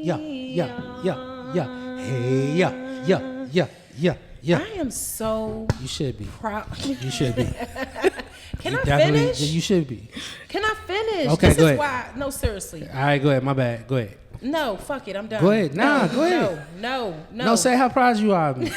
yeah, yeah, yeah, yeah. Hey, yeah, yeah, yeah, yeah, yeah. I am so You should be. proud. You should be. Can I finish? You should be. Can I finish? Okay, this go is ahead. why. No, seriously. All right, go ahead. My bad. Go ahead. No, fuck it. I'm done. Go ahead. Nah, No, go ahead. No. No, say how proud you are of me.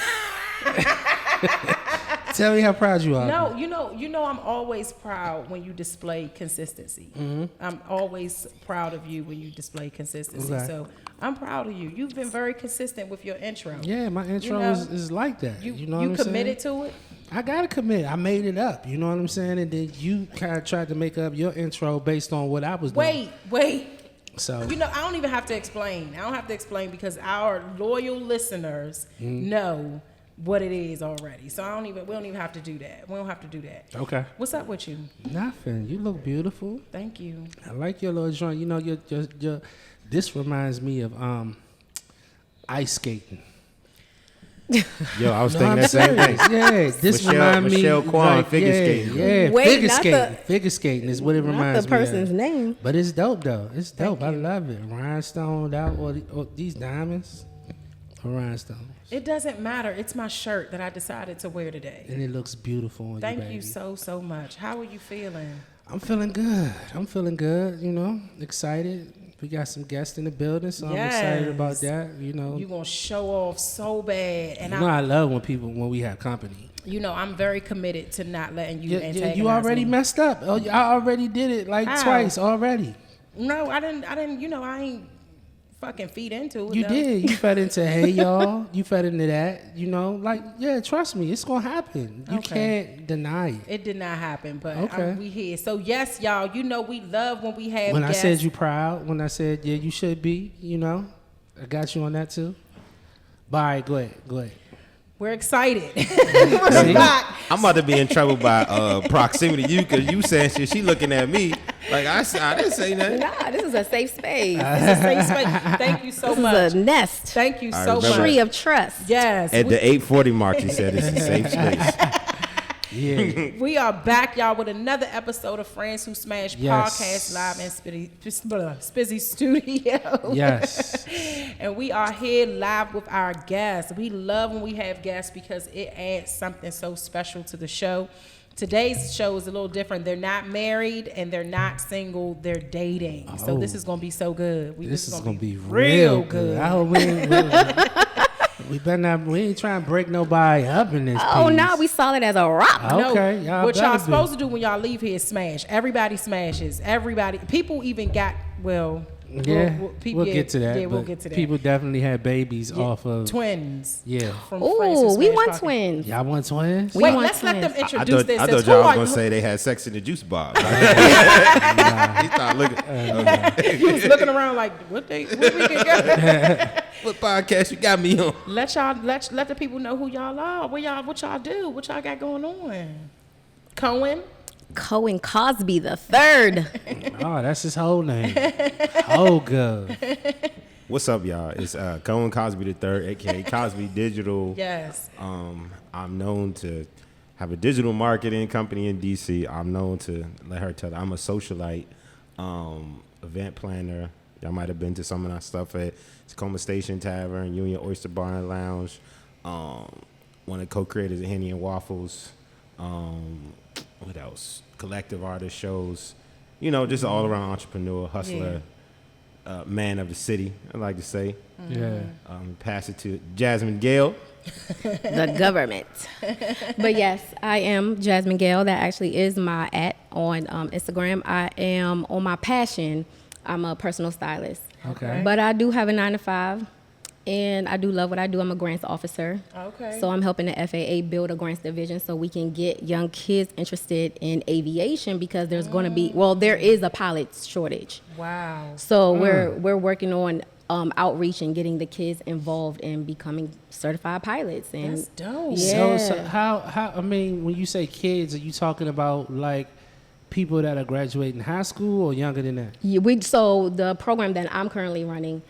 Tell me how proud you are. No, you know, I'm always proud when you display consistency. Mm-hmm. I'm always proud of you when you display consistency. Okay. So I'm proud of you. You've been very consistent with your intro. Yeah, my intro is like that. You know what I'm committed saying? to it? I gotta commit. I made it up. You know what I'm saying? And then you kind of tried to make up your intro based on what I was doing. Wait. So You know, I don't even have to explain. I don't have to explain because our loyal listeners know what it is already. So we don't even have to do that. We don't have to do that. Okay. What's up with you? Nothing. You look beautiful. Thank you. I like your little joint. You know, your this reminds me of ice skating. Yo, I was No, thinking I'm that same thing. serious. Yeah, this reminds me Michelle Kwan, like, figure yeah, skating. Yeah, Wait, figure not skating. the- Figure skating is what it Not reminds the me person's of. name. But it's dope though. It's dope. Thank I you. love it. Rhinestoned out or these diamonds or rhinestones. It doesn't matter. It's my shirt that I decided to wear today. And it looks beautiful on Thank you, baby. you so much. How are you feeling? I'm feeling good, you know, excited. We got some guests in the building, so I'm excited about that, you know. You gonna show off so bad, and You know I love when we have company. you know I'm very committed to not letting you antagonize You already me. messed up. Oh, I already did it like How? twice already. No, I didn't. You know I ain't fucking feed into it. You though. did. You fed into hey y'all. You fed into that. You know, like yeah. Trust me, it's gonna happen. You Okay. can't deny it. It did not happen, but Okay. we here. So yes, y'all. You know we love when we have When guests. I said you proud, when I said yeah, you should be. You know, I got you on that too. But all right, go ahead. We're excited. See? We're back. I'm about to be in trouble by proximity to you because you saying shit. She looking at me like I didn't say nothing. Nah, this is a safe space. It's a safe space. Thank you so This much. is a nest. Thank you I so remember. much. Tree of trust. Yes. At the 8:40 mark, she said it's a safe space. Yeah. We are back, y'all, with another episode of Friends Who Smash Yes. Podcast live in Spizzy Studio. Yes. And we are here live with our guests. We love when we have guests because it adds something so special to the show. Today's show is a little different. They're not married and they're not single. They're dating. So this is going to be so good. This is gonna be real real good. I hope we better not. We ain't trying to break nobody up in this. Oh, piece. no, we solid as a rock. Okay, No, y'all what y'all better be. supposed to do when y'all leave here is smash. Everybody smashes. Everybody. People even got, well, Yeah, people, we'll get to that. Yeah, we'll but get to that. People definitely had babies Yeah, off of. twins. Yeah. From Friends Who Ooh, we Smash want Podcast. twins. Y'all want twins? We Wait, want let's let them twins. introduce I themselves. thought Who y'all was are gonna you? say they had sex in the juice box. He started looking. You was looking around like, what we can get? What podcast you got me on? Let the people know who y'all are. What y'all do? What y'all got going on? Cohen Cosby the third. Oh, that's his whole name. Oh, good. What's up, y'all? It's Cohen Cosby the third, aka Cosby Digital. Yes. I'm known to have a digital marketing company in DC. I'm known to let her tell. I'm a socialite, event planner. Y'all might have been to some of that stuff at Tacoma Station Tavern, Union Oyster Bar and Lounge. One of the co-creators of Henny and Waffles. What else? Collective artist shows. You know, just all around entrepreneur, hustler, man of the city, I like to say. Yeah. Pass it to Jazzmine Gale. The government. But yes, I am Jazzmine Gale. That actually is my on Instagram. I am on my passion. I'm a personal stylist. Okay. But I do have a 9-to-5, and I do love what I do. I'm a grants officer. Okay. So I'm helping the FAA build a grants division so we can get young kids interested in aviation because there's going to be, there is a pilot shortage. Wow. So we're working on outreach and getting the kids involved in becoming certified pilots. And That's dope. Yeah. So how I mean, when you say kids, are you talking about like people that are graduating high school or younger than that? So the program that I'm currently running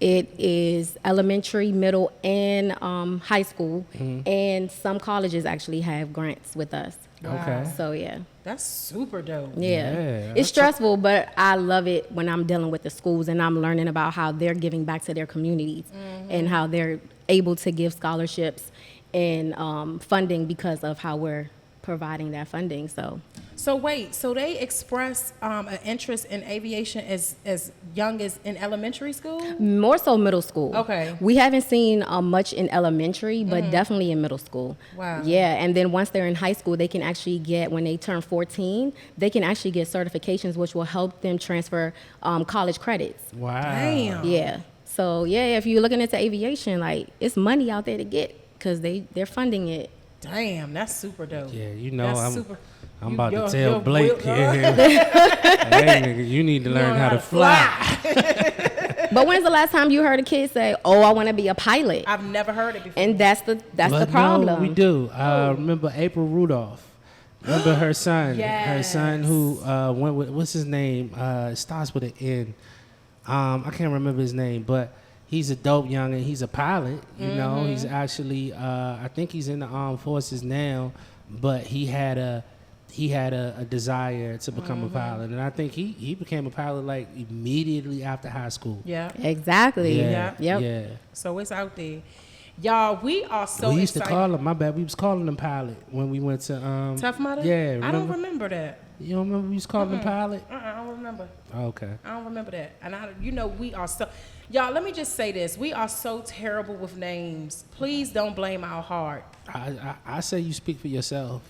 It is elementary, middle, and high school. And some colleges actually have grants with us. Wow. Okay. So, yeah. That's super dope. Yeah. It's stressful, but I love it when I'm dealing with the schools and I'm learning about how they're giving back to their communities and how they're able to give scholarships and funding because of how we're providing that funding. So wait, so they express an interest in aviation as young as in elementary school? More so middle school. Okay. We haven't seen much in elementary, but definitely in middle school. Wow. Yeah, and then once they're in high school, they can actually get, when they turn 14, they can actually get certifications which will help them transfer college credits. Wow. Damn. Yeah. So, yeah, if you're looking into aviation, like, it's money out there to get because they're funding it. Damn, that's super dope. Yeah, you know, That's super. I'm about to you're tell Blake will- here. Hey, nigga, you need to learn how to fly. But when's the last time you heard a kid say, "Oh, I want to be a pilot"? I've never heard it before. And that's the But problem. No, we do. Remember April Rudolph? Remember her son? Her son who went with, what's his name? It starts with an N. I can't remember his name, but he's a dope youngin'. He's a pilot. You know, he's actually I think he's in the armed forces now, but he had a desire to become a pilot, and I think he became a pilot like immediately after high school. Yeah. Exactly. Yeah. Yep. Yeah. So it's out there. Y'all, we are so We used excited. to call him. My bad. We was calling him pilot when we went to Tough Mudder? Yeah. I don't remember that. You don't remember we used to call him pilot? I don't remember. Okay. I don't remember that. And we are so, y'all, let me just say this. We are so terrible with names. Please don't blame our heart. I say you speak for yourself.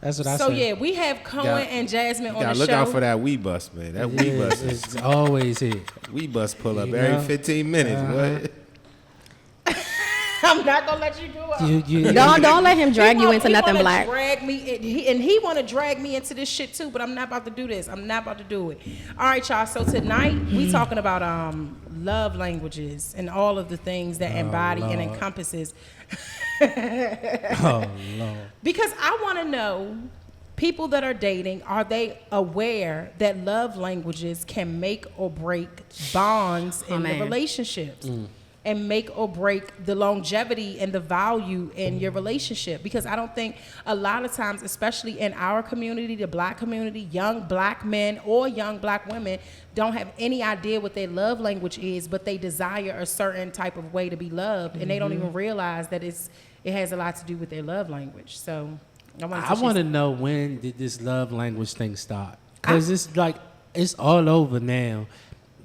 That's what I So say. yeah, we have Cowen and Jazzmine on Gotta the look show. out for that wee bus, man. That wee bus is It's always here. wee bus pull up You every know? 15 minutes. What? I'm not gonna let you do it. Don't let him drag you into He nothing wanna black. Drag me, and he want to drag me into this shit too. But I'm not about to do this. I'm not about to do it. All right, y'all. So tonight we talking about love languages and all of the things that embody and Lord. encompasses. Oh Lord. Because I want to know, people that are dating, are they aware that love languages can make or break bonds in the man. relationships? And make or break the longevity and the value in your relationship? Because I don't think a lot of times, especially in our community, the black community, young black men or young black women don't have any idea what their love language is, but they desire a certain type of way to be loved, and they don't even realize that it has a lot to do with their love language. So I want to know, when did this love language thing start? Because it's like it's all over now.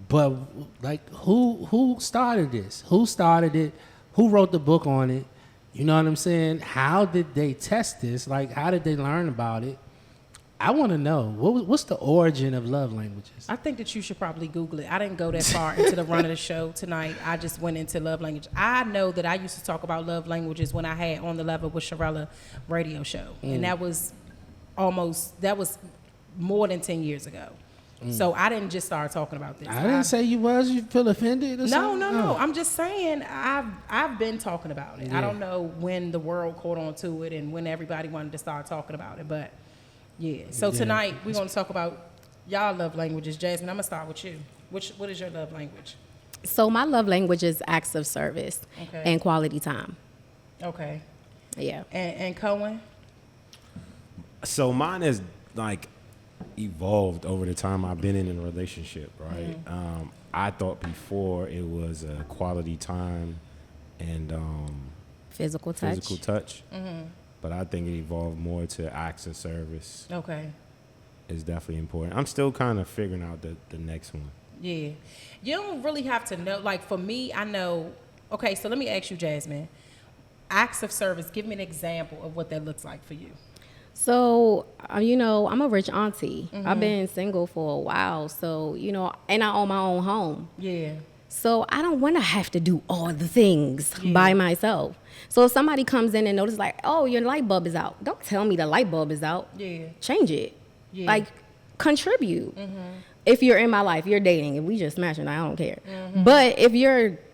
But like, who started this? Who started it? Who wrote the book on it? You know what I'm saying? How did they test this? Like, how did they learn about it? I want to know. What's the origin of love languages? I think that you should probably Google it. I didn't go that far into the run of the show tonight. I just went into love language. I know that I used to talk about love languages when I had On the Level with Sherrell radio show. And that was more than 10 years ago. So I didn't just start talking about this. I didn't say you was. You feel offended or something? No. I'm just saying I've been talking about it. I don't know when the world caught on to it and when everybody wanted to start talking about it, but yeah. So tonight we're going to talk about y'all love languages. Jazzmine, I'm going to start with you. What is your love language? So my love language is acts of service and quality time. Okay. Yeah. And Cowen? So mine is like evolved over the time I've been in a relationship, right? I thought before it was quality time and Physical touch. physical touch, but I think it evolved more to acts of service. Okay. Is definitely important. I'm still kind of figuring out the next one. Yeah. You don't really have to know. Like for me, I know. Okay, so let me ask you, Jazzmine. Acts of service, give me an example of what that looks like for you. So, I'm a rich auntie. I've been single for a while. So, and I own my own home. Yeah. So I don't want to have to do all the things by myself. So if somebody comes in and notices like, oh, your light bulb is out, don't tell me the light bulb is out. Yeah. Change it. Yeah. Like, contribute. If you're in my life, you're dating. If we just smashing, I don't care. But if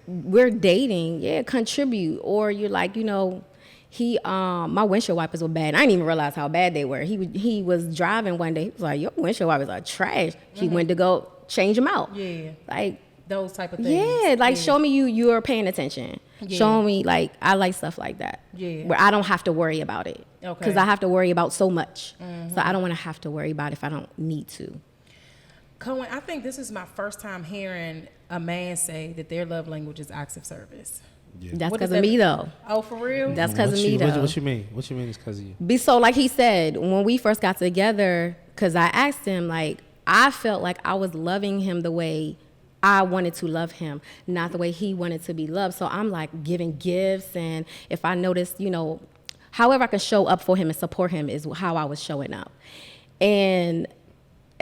we're dating, contribute. Or you're like, my windshield wipers were bad. I didn't even realize how bad they were. He was driving one day. He was like, your windshield wipers are trash. He went to go change them out. Yeah. Like those type of things. Yeah, like show me you are paying attention. Yeah. Show me like I like stuff like that. Yeah. Where I don't have to worry about it. Okay. Because I have to worry about so much. So I don't want to have to worry about it if I don't need to. Cohen, I think this is my first time hearing a man say that their love language is acts of service. Yeah. That's because of me though. Oh, for real? That's because of me though. What you mean? What you mean it's because of you? So like he said, when we first got together, because I asked him, like, I felt like I was loving him the way I wanted to love him, not the way he wanted to be loved. So I'm like giving gifts, and if I noticed, however I could show up for him and support him is how I was showing up. And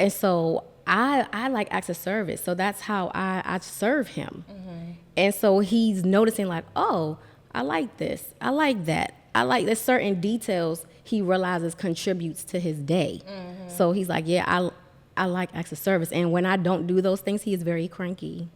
so I like acts of service. So that's how I serve him. Mm-hmm. And so he's noticing like, oh, I like this. I like that. I like there's certain details he realizes contributes to his day. Mm-hmm. So he's like, yeah, I like acts of service. And when I don't do those things, he is very cranky.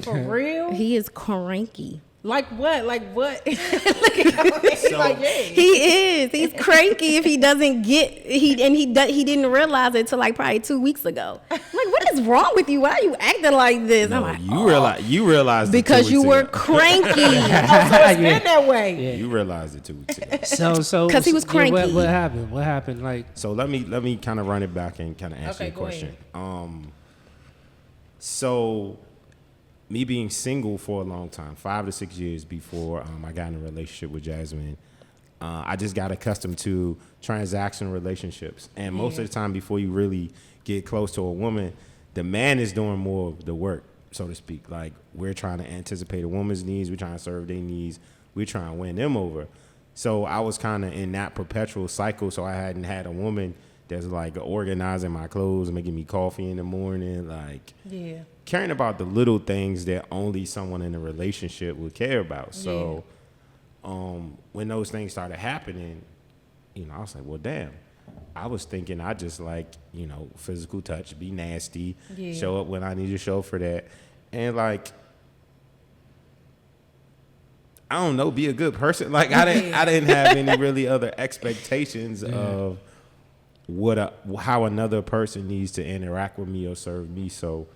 For real? He is cranky. Like what? Look at him. So, like, yeah. He is. He's cranky if he doesn't get he didn't realize it till like probably 2 weeks ago. I'm like, what is wrong with you? Why are you acting like this? No, I'm like, you realized because you were cranky. Oh, so it's been that way. Yeah. You realized it 2 weeks ago. So because he was cranky. Yeah, what happened? What happened? Like, so let me kind of run it back and kind of answer your question. So me being single for a long time, 5 to 6 years before I got in a relationship with Jazzmine, I just got accustomed to transactional relationships. And most of the time before you really get close to a woman, the man is doing more of the work, so to speak. Like, we're trying to anticipate a woman's needs. We're trying to serve their needs. We're trying to win them over. So I was kind of in that perpetual cycle. So I hadn't had a woman that's like organizing my clothes, making me coffee in the morning, like caring about the little things that only someone in a relationship would care about. So when those things started happening, I was like, well, damn. I was thinking I just like, physical touch, be nasty, show up when I need to show for that. And like, I don't know, be a good person. Like I didn't have any really other expectations of how another person needs to interact with me or serve me. So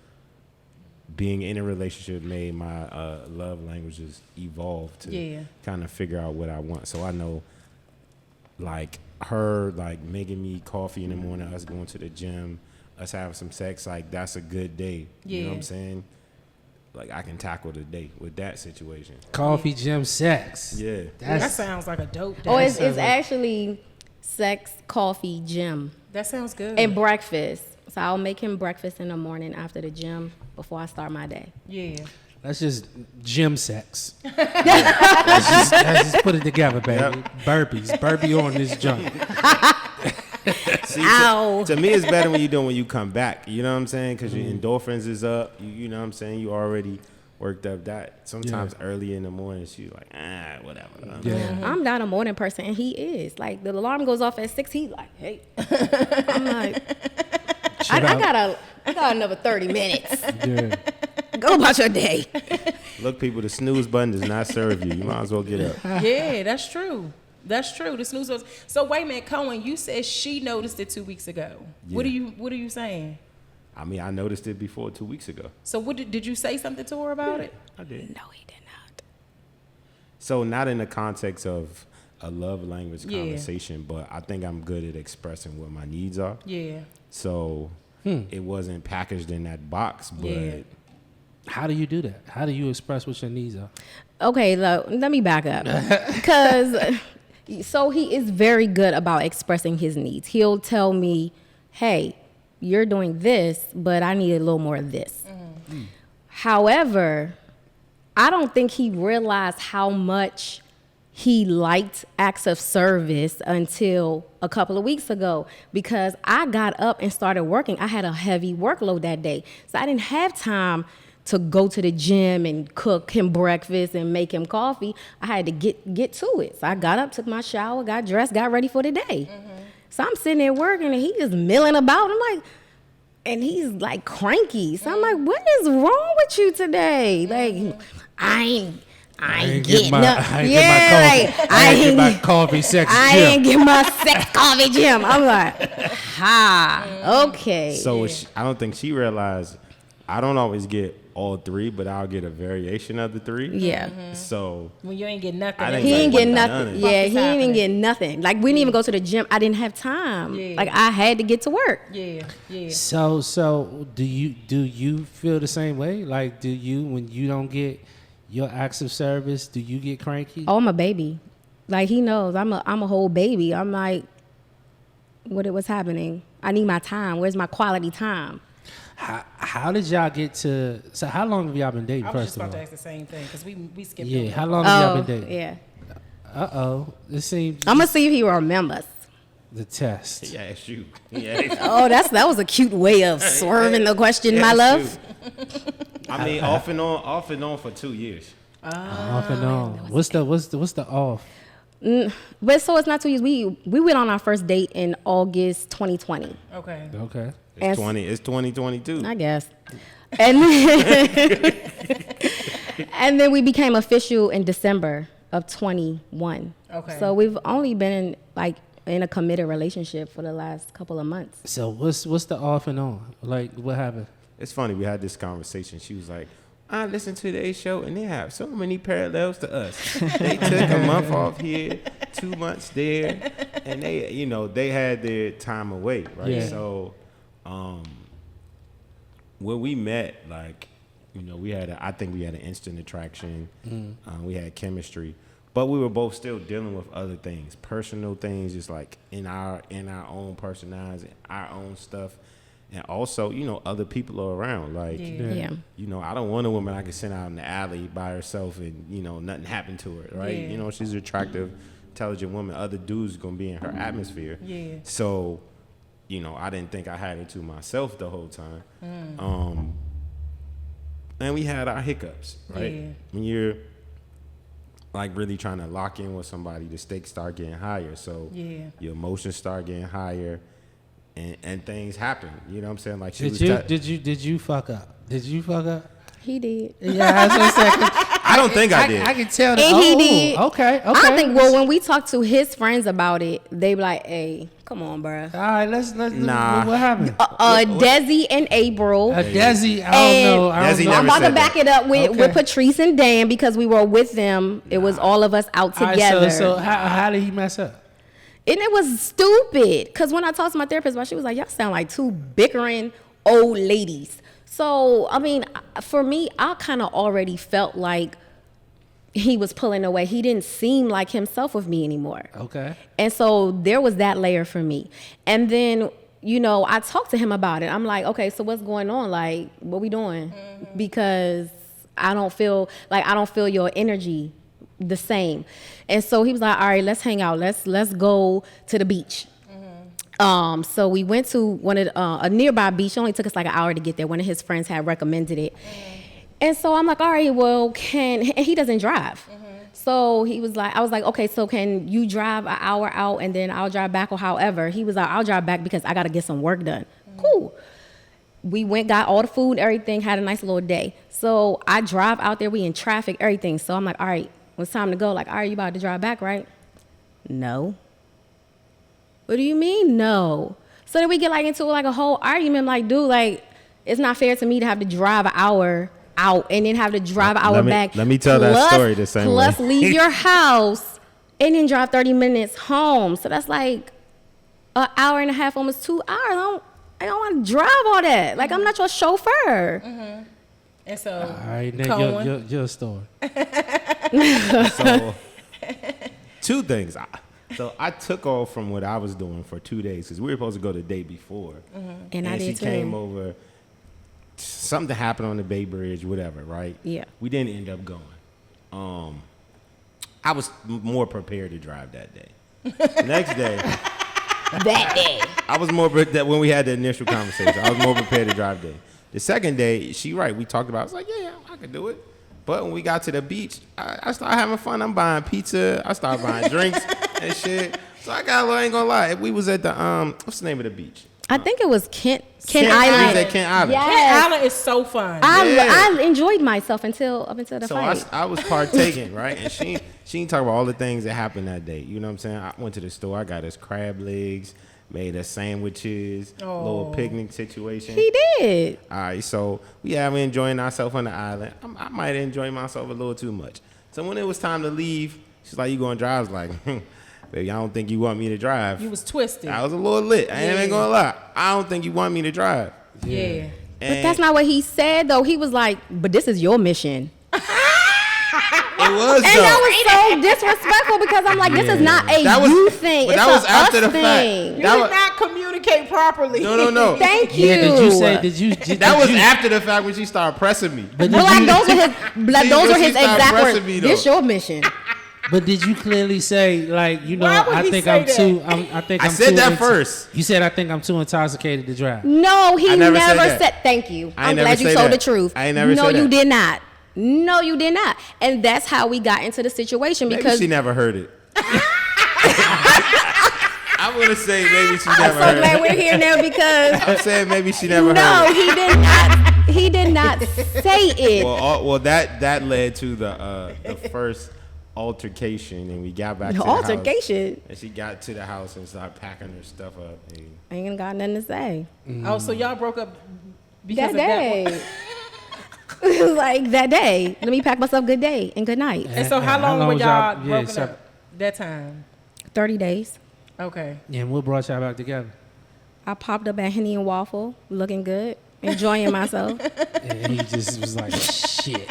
being in a relationship made my love languages evolve to kind of figure out what I want. So I know, like, her like making me coffee in the morning, us going to the gym, us having some sex, like that's a good day. You know what I'm saying? Like, I can tackle the day with that situation. Coffee, gym, sex. Yeah. That sounds like a dope day. Oh, it's actually sex, coffee, gym. That sounds good. And breakfast. So I'll make him breakfast in the morning after the gym before I start my day. Yeah. That's just gym sex. let's just put it together, baby. Yep. Burpees. Burpee on this junk. See, to me, it's better when you come back. You know what I'm saying? Because your endorphins is up. You know what I'm saying? You already worked up that. Sometimes early in the morning, she's like, whatever. I'm not a morning person, and he is. Like, the alarm goes off at 6. He's like, hey. I'm like, I got another 30 minutes. Yeah. Go about your day. Look, people, the snooze button does not serve you. You might as well get up. Yeah, that's true. That's true. The snooze button. So wait a minute, Cohen, you said she noticed it 2 weeks ago. Yeah. What are you saying? I mean, I noticed it before 2 weeks ago. So what did you say something to her about it? I did. No, he did not. So not in the context of a love language conversation, but I think I'm good at expressing what my needs are. Yeah. So it wasn't packaged in that box, but how do you do that? How do you express what your needs are? Okay, let me back up. Because so he is very good about expressing his needs. He'll tell me, hey, you're doing this, but I need a little more of this. Mm-hmm. However, I don't think he realized how much he liked acts of service until a couple of weeks ago, because I got up and started working. I had a heavy workload that day, so I didn't have time to go to the gym and cook him breakfast and make him coffee. I had to get to it. So I got up, took my shower, got dressed, got ready for the day. Mm-hmm. So I'm sitting there working, and he just milling about. I'm like, and he's like cranky. So I'm like, what is wrong with you today? Like, I ain't get my coffee sex gym. I ain't get my sex coffee gym. I'm like, okay. So I don't think she realized I don't always get all three, but I'll get a variation of the three. Yeah. So When you ain't get nothing. I didn't He ain't get get none nothing. of it. Yeah, Fuck is he ain't even happening? get nothing. Like we didn't even go to the gym. I didn't have time. Yeah. Like I had to get to work. Yeah. So do you feel the same way? Like, do you, when you don't get your acts of service, do you get cranky? Oh, I'm a baby. Like he knows I'm a whole baby. I'm like, what's happening? I need my time. Where's my quality time? How did y'all get to? So how long have y'all been dating? I was just First of about to all, ask the same thing because we skipped. yeah. over How that. long have y'all Oh, been dating? yeah. It seems I'm gonna see if he remembers. the test. He asked you. He asked Oh, that was a cute way of swerving the question, my love. I mean, off and on for 2 years. Off and on. What's the off? But so it's not 2 years. We went on our first date in August 2020, Okay. Okay. It's 2022. I guess. And then, and then we became official in December of 21. Okay. So we've only been in a committed relationship for the last couple of months. So what's the off and on? Like, what happened? It's funny. We had this conversation. She was like, I listened to their show and they have so many parallels to us. They took a month off here, 2 months there, and they had their time away, right? Yeah. So, when we met, I think we had an instant attraction. We had chemistry, but we were both still dealing with other things, personal things, just like in our own personalities, our own stuff. And also, other people are around. Like, Yeah. I don't want a woman I can send out in the alley by herself and, nothing happened to her, right? Yeah. She's an attractive, intelligent woman. Other dudes going to be in her atmosphere. Yeah. So, I didn't think I had her to myself the whole time. And we had our hiccups, right? Yeah. When you're, really trying to lock in with somebody, the stakes start getting higher. So your emotions start getting higher. And things happen, you know what I'm saying? Like Did you fuck up? Did you fuck up? He did. Yeah, that's what I'm saying. I don't think I did. I can tell that. And he did. Okay. I think, when we talk to his friends about it, they be like, hey, come on, bruh. All right, let's Nah. what happened? Desi and April. Desi, I don't And know. Desi know. never I'm about to said back that. it up with Okay. Patrice and Dan because we were with them. It was all of us out All right, together. so how did he mess up? And it was stupid because when I talked to my therapist about it, she was like, y'all sound like two bickering old ladies. So, I mean, for me, I kind of already felt like he was pulling away. He didn't seem like himself with me anymore. Okay. And so there was that layer for me. And then, I talked to him about it. I'm like, okay, so what's going on? Like, what we doing? Because I don't feel your energy the same. And so he was like, all right, let's hang out. Let's go to the beach. So we went to one of a nearby beach. It only took us like an hour to get there. One of his friends had recommended it. And so I'm like, all right, well, and he doesn't drive. So I was like, okay, so can you drive an hour out and then I'll drive back or however? He was like, I'll drive back because I got to get some work done. Cool. We went, got all the food, everything, had a nice little day. So I drive out there, we in traffic, everything. So I'm like, all right, it's time to go. Like, all right, you about to drive back, right? No. What do you mean, no? So then we get into a whole argument. I'm like, dude, it's not fair to me to have to drive an hour out and then have to drive an hour back. Let me tell that story the same way. Plus leave your house and then drive 30 minutes home. So that's like an hour and a half, almost 2 hours. I don't want to drive all that. Like, I'm not your chauffeur. And so, All right, Nick, Cohen. your story. So, two things. So I took off from what I was doing for 2 days because we were supposed to go the day before. And I she did too. came over. Something happened on the Bay Bridge, whatever, right? Yeah. We didn't end up going. I was more prepared to drive that day. The next day, That day. I was more that when we had the initial conversation, I was more prepared to drive day. The second day, we talked about it. I was like, yeah, I could do it. But when we got to the beach, I started having fun. I'm buying pizza. I started buying drinks and shit. So I ain't gonna lie. We was at the what's the name of the beach? I think it was Kent We was Island. at Kent Island. Yes. Kent Island is so fun. I enjoyed myself up until the So fight. I was partaking, right? And she talk about all the things that happened that day. You know what I'm saying? I went to the store. I got us crab legs. made us sandwiches, little picnic situation. He did. All right, so we enjoying ourselves on the island. I might enjoy myself a little too much. So when it was time to leave, she's like, "You gonna drive?" I was like, "Baby, I don't think you want me to drive." You was twisted. I was a little lit. I ain't gonna lie. I don't think you want me to drive. Yeah. But that's not what he said, though. He was like, "But this is your mission." It was, and that was so disrespectful because I'm like, this is not a you thing. It's that was a after us the thing. fact. You did not communicate properly. No. Thank you. Yeah, did you say? That was after the fact when she started pressing me. But like those were his exact words. This your mission. But did you clearly say, like, you know, I said that first. You said I think I'm too intoxicated to drive. No, he never said said. Thank you. I'm glad you said told that. the truth. I ain't never said that. No, you did not. No, you did not. And that's how we got into the situation because Maybe she never heard it. I'm going to say maybe she never I'm heard so glad it. we're here now because I'm saying maybe she never heard no, it. he did not. He did not say it. Well, that led to the first altercation, and we got back to the altercation. house. And she got to the house and started packing her stuff up. And I ain't got nothing to say. Oh, so y'all broke up because That day. It was like that day. Let me pack myself. Good day and good night. And so how long were was y'all y'all- broken up that time? 30 days. Okay. Yeah, and what brought y'all back together? I popped up at Henny and Waffle, looking good, enjoying myself. And he just was like, shit.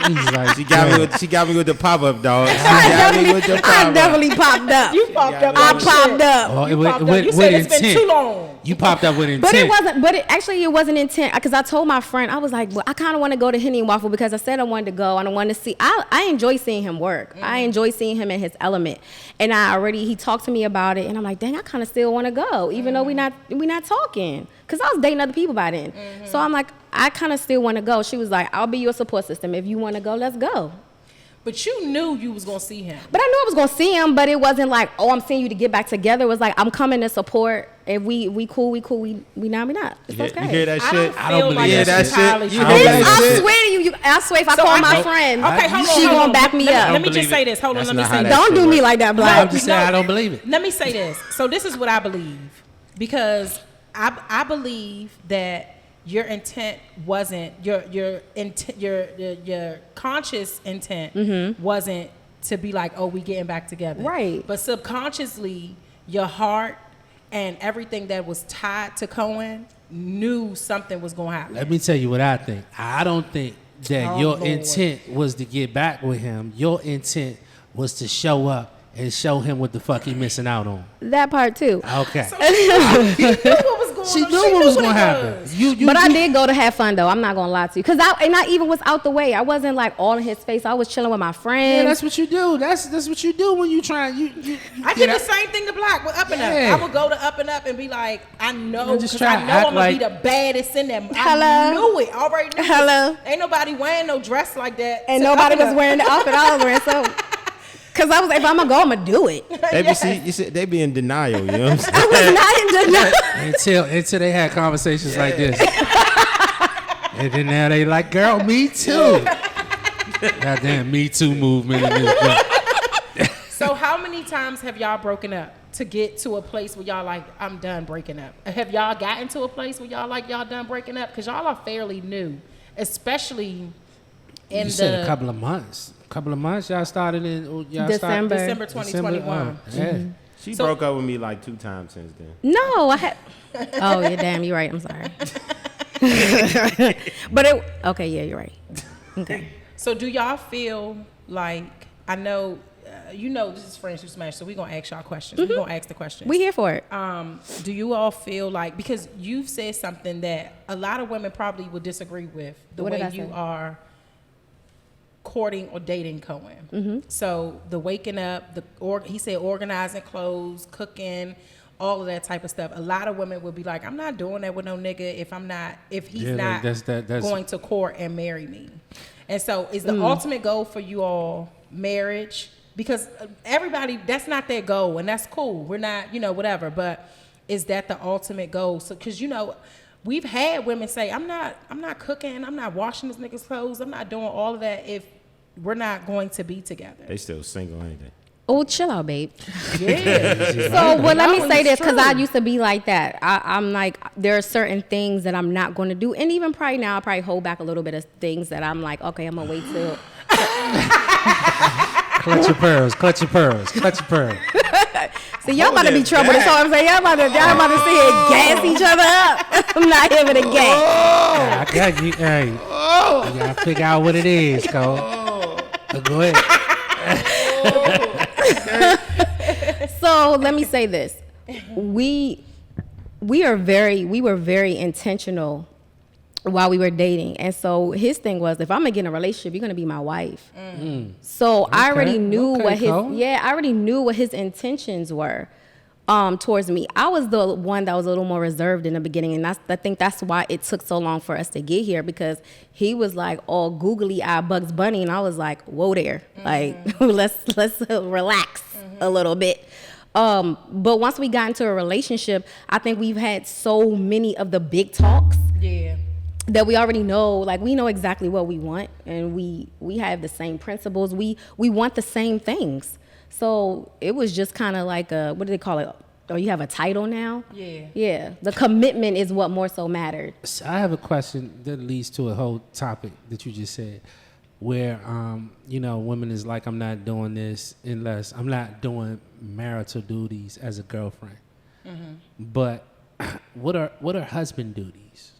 He's like, she got me with the pop up, dog. She got me with the pop I up. definitely popped up. You popped up. I popped up. Oh, You with, popped up. with, You with said it's intent. been too long. You popped up with intent. But it wasn't. But it wasn't intent because I told my friend I was like, well, I kind of want to go to Henny and Waffle because I said I wanted to go and I wanted to see. I enjoy seeing him work. I enjoy seeing him in his element. And he talked to me about it, and I'm like, dang, I kind of still want to go, even though we not talking because I was dating other people by then. So I'm like, I kind of still want to go. She was like, I'll be your support system. If you want to go, let's go. But you knew you was gonna see him. But I knew I was gonna see him, but it wasn't like, oh, I'm seeing you to get back together. It was like, I'm coming to support. If we cool, we not. It's okay. You hear that shit? I don't believe that shit. I swear to you, I swear if I call my friend, Okay, hold on. she gonna back me up. Let me just say this. Hold on, let me say this. Don't do me like that, Black. I'm just saying I don't believe it. Let me say this. So this is what I believe. Because I believe that your intent wasn't your conscious intent wasn't to be like, oh, we getting back together. Right. But subconsciously, your heart and everything that was tied to Cohen knew something was gonna happen. Let me tell you what I think. I don't think that your intent was to get back with him. Your intent was to show up and show him what the fuck he missing out on. That part too. Okay. So she knew what was going on. She knew what was going to happen. But I did go to have fun though. I'm not gonna lie to you, cause I even was out the way. I wasn't like all in his face. I was chilling with my friends. Yeah, that's what you do. That's what you do when you try. I did the same thing to Black with Up and Up. I would go to Up and Up and be like, I know, just because try I to know act I'm gonna like- be the baddest in them. Hello? I knew it. Already knew Hello? it. Ain't nobody wearing no dress like that. And to nobody Up and was Up. wearing the outfit I was wearing. So, cause I was like, if I'm gonna go, I'm gonna do it. You see, they be in denial. You know what I'm saying? I was not in denial. until they had conversations like this. And then now they like, girl, me too. Goddamn Me Too movement in this joint. So how many times have y'all broken up to get to a place where y'all like, I'm done breaking up? Have y'all gotten to a place where y'all like, y'all done breaking up? Because y'all are fairly new, especially in You said a couple of months. Y'all started in December. December 2021. Yeah. She broke up with me like 2 times since then. No, I had. Oh, yeah, damn, you're right. I'm sorry. But okay, yeah, you're right. Okay. So do y'all feel like, I know, this is Friends Who Smash, so we're going to ask y'all questions. We're going to ask the questions. We here for it. Do you all feel like, because you've said something that a lot of women probably would disagree with, the What way did I you say? are courting or dating Cohen. So the waking up, he said organizing clothes, cooking, all of that type of stuff. A lot of women would be like, I'm not doing that with no nigga if he's not that's going to court and marry me. And so is the ultimate goal for you all marriage? Because everybody, that's not their goal, and that's cool. We're not, whatever. But is that the ultimate goal? So, because we've had women say, I'm not cooking, I'm not washing this nigga's clothes, I'm not doing all of that if we're not going to be together. They still single, ain't they? Oh, chill out, babe. Yeah. So, well, let me No, say it's this, because I true. used to be like that. I'm like, there are certain things that I'm not going to do. And even probably now, I probably hold back a little bit of things that I'm like, okay, I'm going to wait till. Clutch your pearls, clutch your pearls, clutch your pearls. So y'all about to be trouble. That's all I'm saying. Y'all about to sit here and gas each other up. I'm not here for the gas. I got you. Hey, you gotta figure out what it is, Cole. Go ahead. So let me say this: we were very intentional while we were dating, and so his thing was, if I'm gonna get in a relationship, you're gonna be my wife. So I already knew what his I already knew what his intentions were towards me. I was the one that was a little more reserved in the beginning, and I think that's why it took so long for us to get here, because he was like all googly eye Bugs Bunny, and I was like, whoa there, like let's relax a little bit. But once we got into a relationship, I think we've had so many of the big talks. Yeah. That we already know, like we know exactly what we want, and we have the same principles. We want the same things. So it was just kind of like what do they call it? Oh, you have a title now? Yeah. Yeah. The commitment is what more so mattered. So I have a question that leads to a whole topic that you just said, where women is like, I'm not doing this unless I'm not doing marital duties as a girlfriend. But what are husband duties?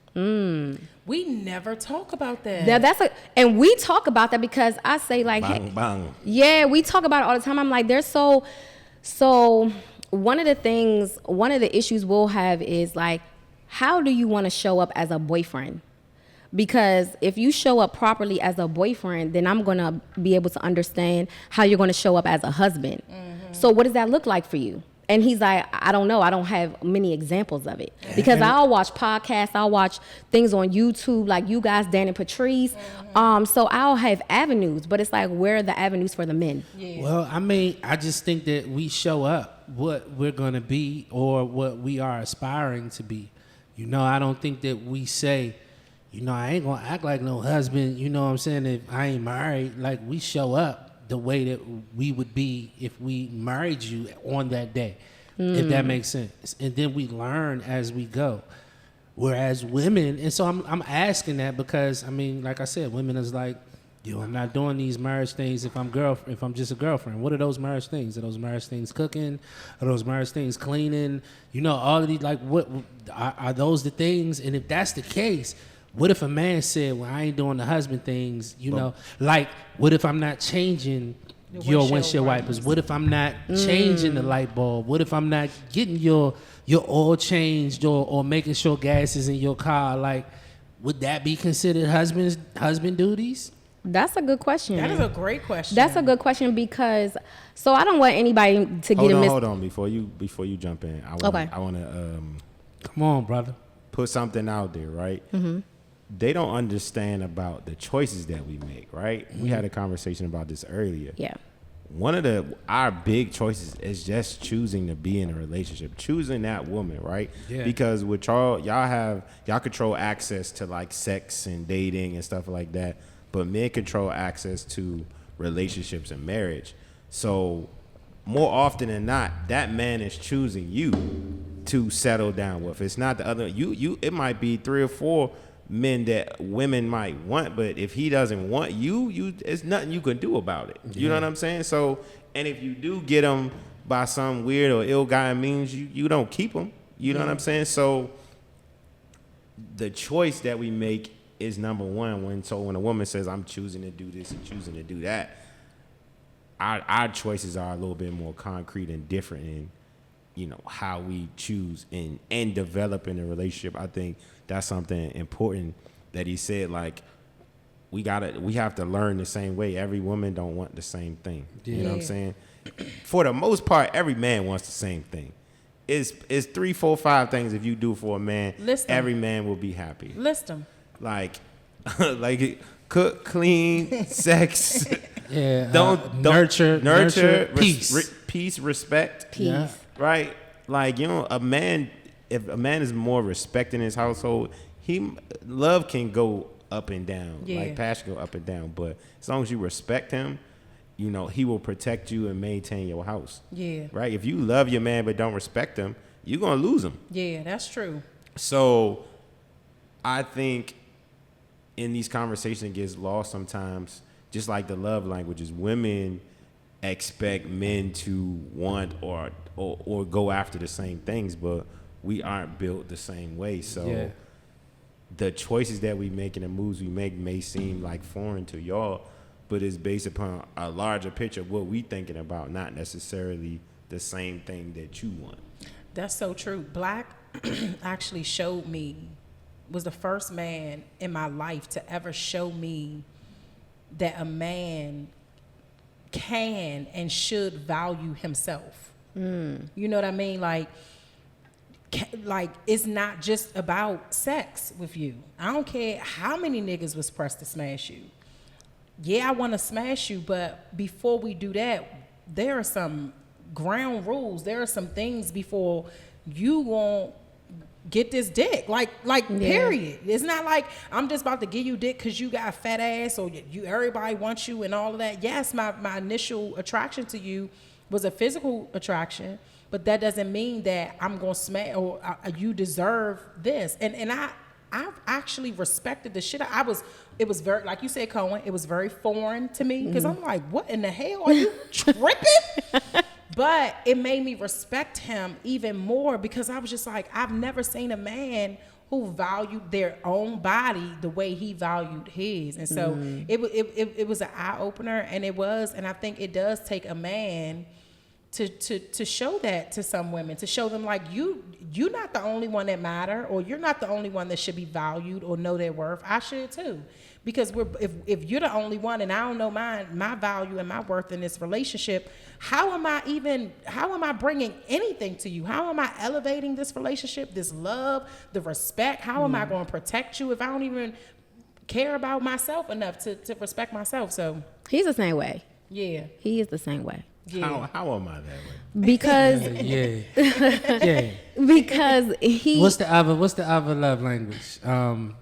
We never talk about that. Now and we talk about that, because I say like, Bang, hey, bang. yeah, we talk about it all the time. I'm like, there's so one of the issues we'll have is like, how do you want to show up as a boyfriend? Because if you show up properly as a boyfriend, then I'm going to be able to understand how you're going to show up as a husband. So what does that look like for you? And he's like, I don't know. I don't have many examples of it. Because I'll watch podcasts. I'll watch things on YouTube, like you guys, Dan and Patrice. So I'll have avenues. But it's like, where are the avenues for the men? Yeah. Well, I mean, I just think that we show up what we're going to be or what we are aspiring to be. I don't think that we say, I ain't going to act like no husband, you know what I'm saying, if I ain't married. Like, we show up the way that we would be if we married you on that day, if that makes sense. And then we learn as we go. Whereas women, and so I'm asking that because, I mean, like I said, women is like, I'm not doing these marriage things if I'm just a girlfriend. What are those marriage things? Are those marriage things cooking? Are those marriage things cleaning? All of these, like, what are those the things? And if that's the case, what if a man said, well, I ain't doing the husband things, like, what if I'm not changing your windshield wipers? What if I'm not changing the light bulb? What if I'm not getting your oil changed or making sure gas is in your car? Like, would that be considered husband duties? That's a good question. That is a great question. That's a good question, because I don't want anybody to get Hold on, before you jump in. I want to come on, brother. Put something out there, right? They don't understand about the choices that we make, right? We had a conversation about this earlier. Yeah. One of our big choices is just choosing to be in a relationship, choosing that woman, right? Yeah. Because with y'all control access to like sex and dating and stuff like that, but men control access to relationships and marriage. So more often than not, that man is choosing you to settle down with. It's not the other. It might be 3 or 4 men that women might want, but if he doesn't want you, it's nothing you can do about it. You know what I'm saying? So, and if you do get him by some weird or ill guy, it means you don't keep him. You know what I'm saying? So the choice that we make is number one. When a woman says, I'm choosing to do this and choosing to do that, our choices are a little bit more concrete and different in, how we choose and develop in a relationship. I think that's something important that he said, like, we have to learn the same way. Every woman don't want the same thing. You know what I'm saying? For the most part, every man wants the same thing. It's 3, 4, 5 things if you do for a man, every man will be happy. List them. Like cook, clean, sex. Yeah. Don't nurture, peace, respect. Peace. Yeah. Right? Like, if a man is more respecting his household, love can go up and down. Yeah. Like passion go up and down. But as long as you respect him you know, he will protect you and maintain your house. Yeah. Right? If you love your man but don't respect him, you're going to lose him. Yeah, that's true. So I think in these conversations it gets lost sometimes, just like the love languages. Women expect men to want or go after the same things, but we aren't built the same way. So the choices that we make and the moves we make may seem like foreign to y'all, but it's based upon a larger picture of what we thinking about, not necessarily the same thing that you want. That's so true. Black actually showed me, was the first man in my life to ever show me that a man can and should value himself. You know what I mean? Like it's not just about sex with you. I don't care how many niggas was pressed to smash you. Yeah, I want to smash you, but before we do that, there are some ground rules. There are some things before you won't get this dick. Period. It's not like I'm just about to give you dick because you got a fat ass or you everybody wants you and all of that. Yes, my initial attraction to you was a physical attraction, but that doesn't mean that I'm gonna smash or you deserve this. And I've actually respected the shit. It was very, like you said, Cohen, it was very foreign to me because I'm like, what in the hell? Are you tripping? But it made me respect him even more because I was just like, I've never seen a man who valued their own body the way he valued his. And so it was an eye opener, and I think it does take a man to show that to some women, to show them like you're not the only one that matter, or you're not the only one that should be valued or know their worth. I should too, because if you're the only one and I don't know my value and my worth in this relationship, how am I bringing anything to you? How am I elevating this relationship, this love, the respect? How am I going to protect you if I don't even care about myself enough to respect myself? So he's the same way. Yeah, he is the same way. Yeah. How am I that way? Because because he. What's the other love language? The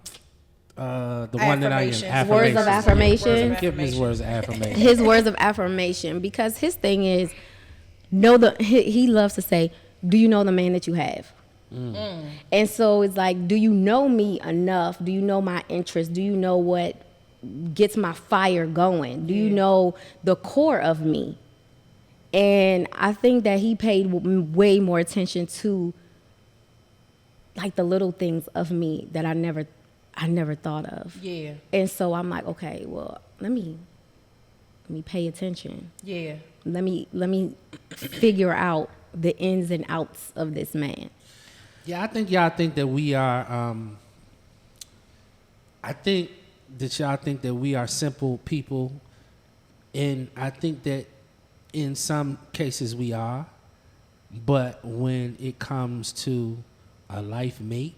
one that I am. Words of affirmation. Give me his words of affirmation. His words of affirmation, because his thing is, he loves to say, "Do you know the man that you have?" And so it's like, do you know me enough? Do you know my interests? Do you know what gets my fire going? Do you know the core of me? And I think that he paid way more attention to like the little things of me that I never thought of. Yeah. And so I'm like, okay, well, let me pay attention. Yeah. Let me figure out the ins and outs of this man. Yeah, I think y'all think that we are. I think that y'all think that we are simple people, and I think that in some cases we are, but when it comes to a life mate,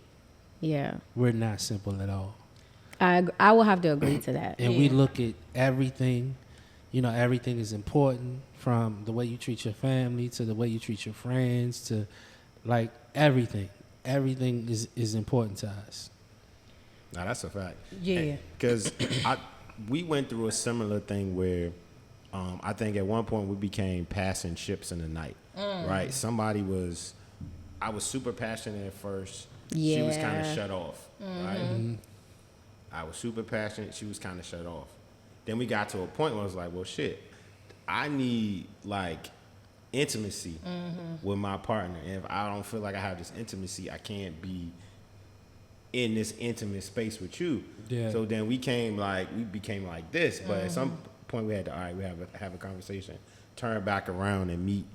we're not simple at all. I will have to agree to that. And we look at everything. You know, everything is important, from the way you treat your family to the way you treat your friends to like everything. Everything is important to us. Now that's a fact. Yeah. Because we went through a similar thing where I think at one point we became passing ships in the night. Right? I was super passionate at first. Yeah. She was kind of shut off. Right? Mm-hmm. I was super passionate. She was kind of shut off. Then we got to a point where I was like, well, shit, I need like intimacy with my partner. And if I don't feel like I have this intimacy, I can't be in this intimate space with you. Yeah. So then we became like this. But at some point we had to, all right, we have a conversation, turn back around and meet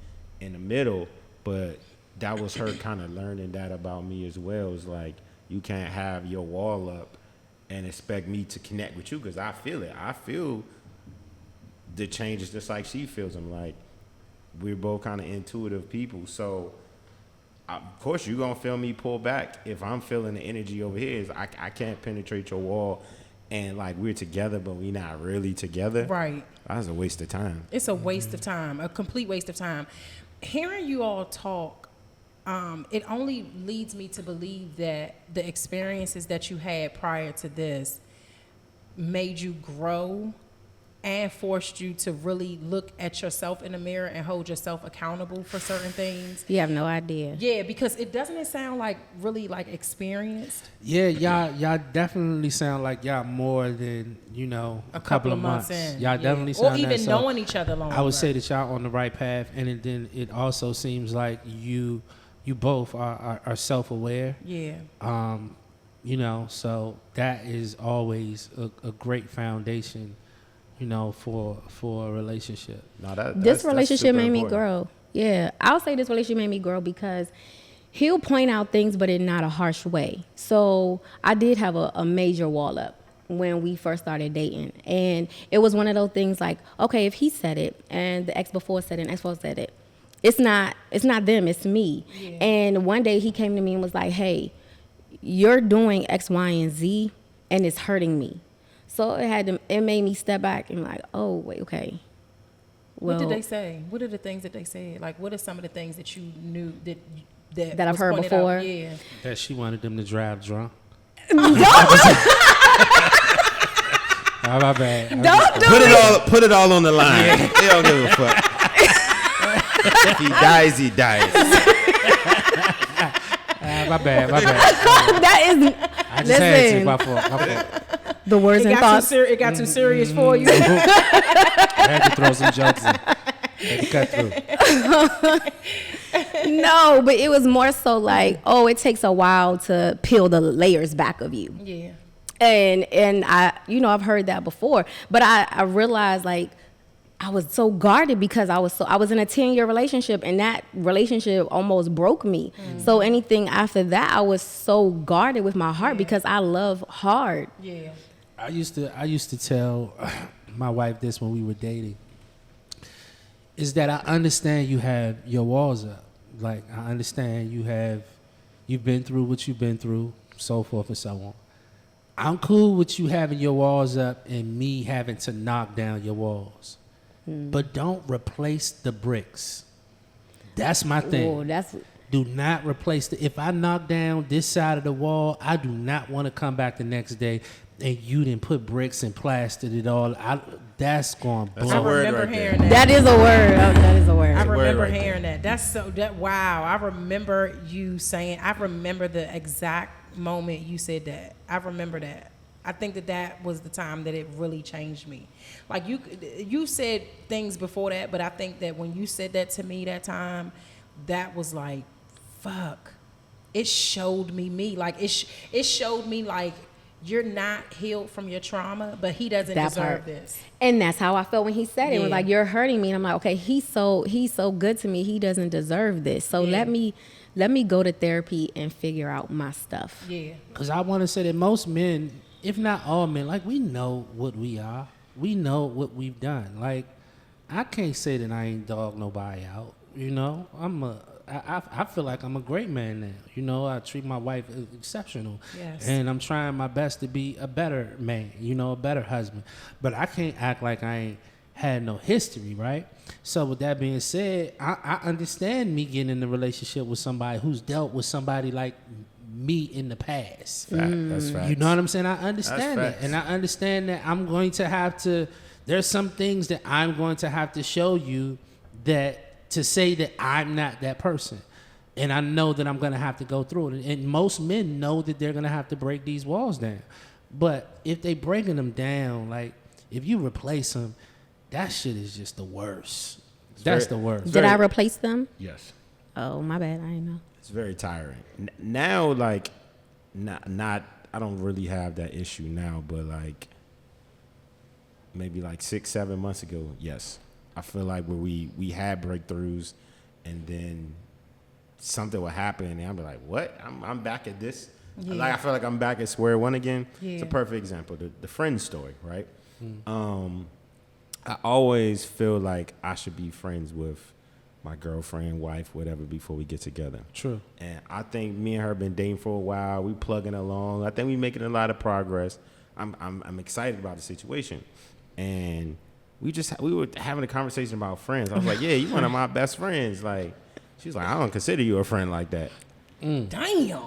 in the middle. But that was her kind of learning that about me as well. It's like, you can't have your wall up and expect me to connect with you, because I feel it. I feel the changes just like she feels them. Like, we're both kind of intuitive people. So, of course, you're going to feel me pull back. If I'm feeling the energy over here, I can't penetrate your wall and, like, we're together, but we're not really together. Right. That's a waste of time. It's a waste of time, a complete waste of time. Hearing you all talk, it only leads me to believe that the experiences that you had prior to this made you grow and forced you to really look at yourself in the mirror and hold yourself accountable for certain things? You have no idea. Yeah, because it doesn't sound like really like experienced. Yeah, y'all definitely sound like y'all more than, a couple of months. in. Y'all definitely sound or even that. So knowing each other longer. I would say that y'all on the right path, and then it also seems like you both are self-aware. Yeah. So that is always a great foundation, for a relationship. No, This relationship made me important. grow. Yeah, I'll say this relationship made me grow because he'll point out things, but in not a harsh way. So I did have a major wall up when we first started dating. And it was one of those things like, okay, if he said it and the ex before said it and ex before said it, it's not them, it's me. Yeah. And one day he came to me and was like, hey, you're doing X, Y, and Z, and it's hurting me. So it made me step back and like, oh, wait, okay. Well, what did they say? What are the things that they said? Like, what are some of the things that you knew that I've heard before? Out? Yeah. That she wanted them to drive drunk. Don't Oh, my bad. Put it all on the line. They don't give a fuck. If he dies, he dies. My bad. That is. I just had to. My fault. The words and thoughts. It got too serious for you. I had to throw some jokes in. Had to cut through. No, but it was more so like, it takes a while to peel the layers back of you. Yeah. And I, I've heard that before, but I realized like I was so guarded because I was in a 10-year relationship, and that relationship almost broke me. Mm. So anything after that, I was so guarded with my heart because I love hard. Yeah. I used to tell my wife this when we were dating, is that I understand you have your walls up. Like, I understand you've been through what you've been through, so forth and so on. I'm cool with you having your walls up and me having to knock down your walls. But don't replace the bricks. That's my thing. Do not replace if I knock down this side of the wall, I do not want to come back the next day and you didn't put bricks and plastered it all. That's going to blow. I remember hearing that. That is a word. Oh, that is a word. I remember hearing that. Wow. I remember you saying, I remember the exact moment you said that. I remember that. I think that was the time that it really changed me. Like you said things before that, but I think that when you said that to me that time, that was like, fuck. It showed me. Like it showed me like you're not healed from your trauma, but he doesn't deserve this. And that's how I felt when he said it. It was like, you're hurting me. And I'm like, okay, he's so good to me. He doesn't deserve this. So let me go to therapy and figure out my stuff. Yeah. Because I want to say that most men, if not all men, like, we know what we are. We know what we've done. Like, I can't say that I ain't dogged nobody out. I feel like I'm a great man now. I treat my wife exceptional. Yes. And I'm trying my best to be a better man, a better husband. But I can't act like I ain't had no history, right? So with that being said, I understand me getting in a relationship with somebody who's dealt with somebody like me in the past. That's facts. You know what I'm saying? I understand that. And I understand that I'm going to have to, there's some things that I'm going to have to show you to say that I'm not that person. And I know that I'm going to have to go through it. And most men know that they're going to have to break these walls down. But if they breaking them down, like, if you replace them, that shit is just the worst. That's the worst. Did I replace them? Yes. Oh, my bad. I didn't know. It's very tiring. Now, like, not I don't really have that issue now, but like maybe like 6-7 months ago, yes. I feel like where we had breakthroughs, and then something would happen, and I'd be like, what? I'm back at this? Yeah. Like, I feel like I'm back at square one again. Yeah. It's a perfect example. The friend story, right? I always feel like I should be friends with my girlfriend, wife, whatever, before we get together. True. And I think me and her been dating for a while. We plugging along. I think we making a lot of progress. I'm excited about the situation. And we were having a conversation about friends. I was like, yeah, you one of my best friends. Like, she's like, I don't consider you a friend like that. Damn.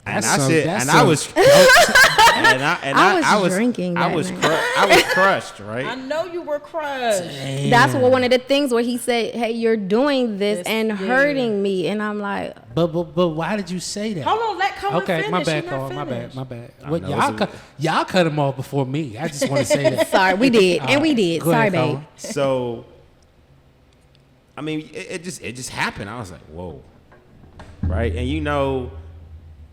And That's I said, that's and I was, I was drinking I that was, night. I was crushed, I right? know you were crushed. That's one of the things where he said, "Hey, you're doing this and hurting me," and I'm like, But why did you say that? Hold on, let Cohen Okay, finish. my bad, You're not Carl. My bad, finished. my bad. I What, know, y'all cut him off before me. I just want to say that. "Sorry, we did, All and we right, did. go Sorry, ahead, babe." Colin. So, I mean, it just happened. I was like, whoa, right? And you know,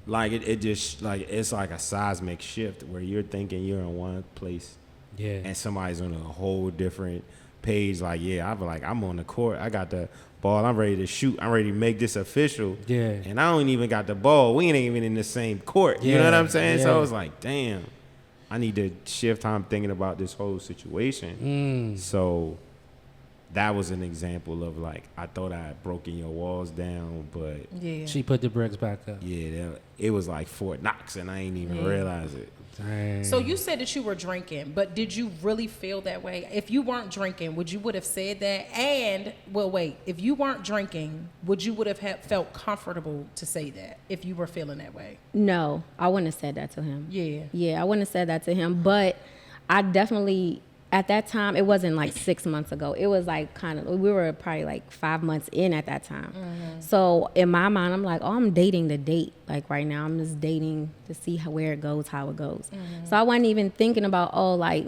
like it just like it's like a seismic shift where you're thinking you're in one place, Yeah. and somebody's on a whole different page. Like, yeah, I'm on the court. I got the ball. I'm ready to shoot. I'm ready to make this official. Yeah. And I don't even got the ball. We ain't even in the same court. You know what I'm saying? So Yeah. I was like, damn, I need to shift how I'm thinking about this whole situation. So that was an example of like, I thought I had broken your walls down, but Yeah. She put the bricks back up. yeah, it was like Fort Knox, and I ain't even realize it. Dang. So you said that you were drinking, but did you really feel that way? If you weren't drinking, would you would have said that? And well, wait, if you weren't drinking, would you would have felt comfortable to say that if you were feeling that way? No, I wouldn't have said that to him. Yeah. I wouldn't have said that to him. But I definitely, at that time, it wasn't like 6 months ago. It was like we were probably like 5 months in at that time. So in my mind, I'm like, oh, I'm dating the date. Like right now, I'm just dating to see where it goes, how it goes. So I wasn't even thinking about, oh, like,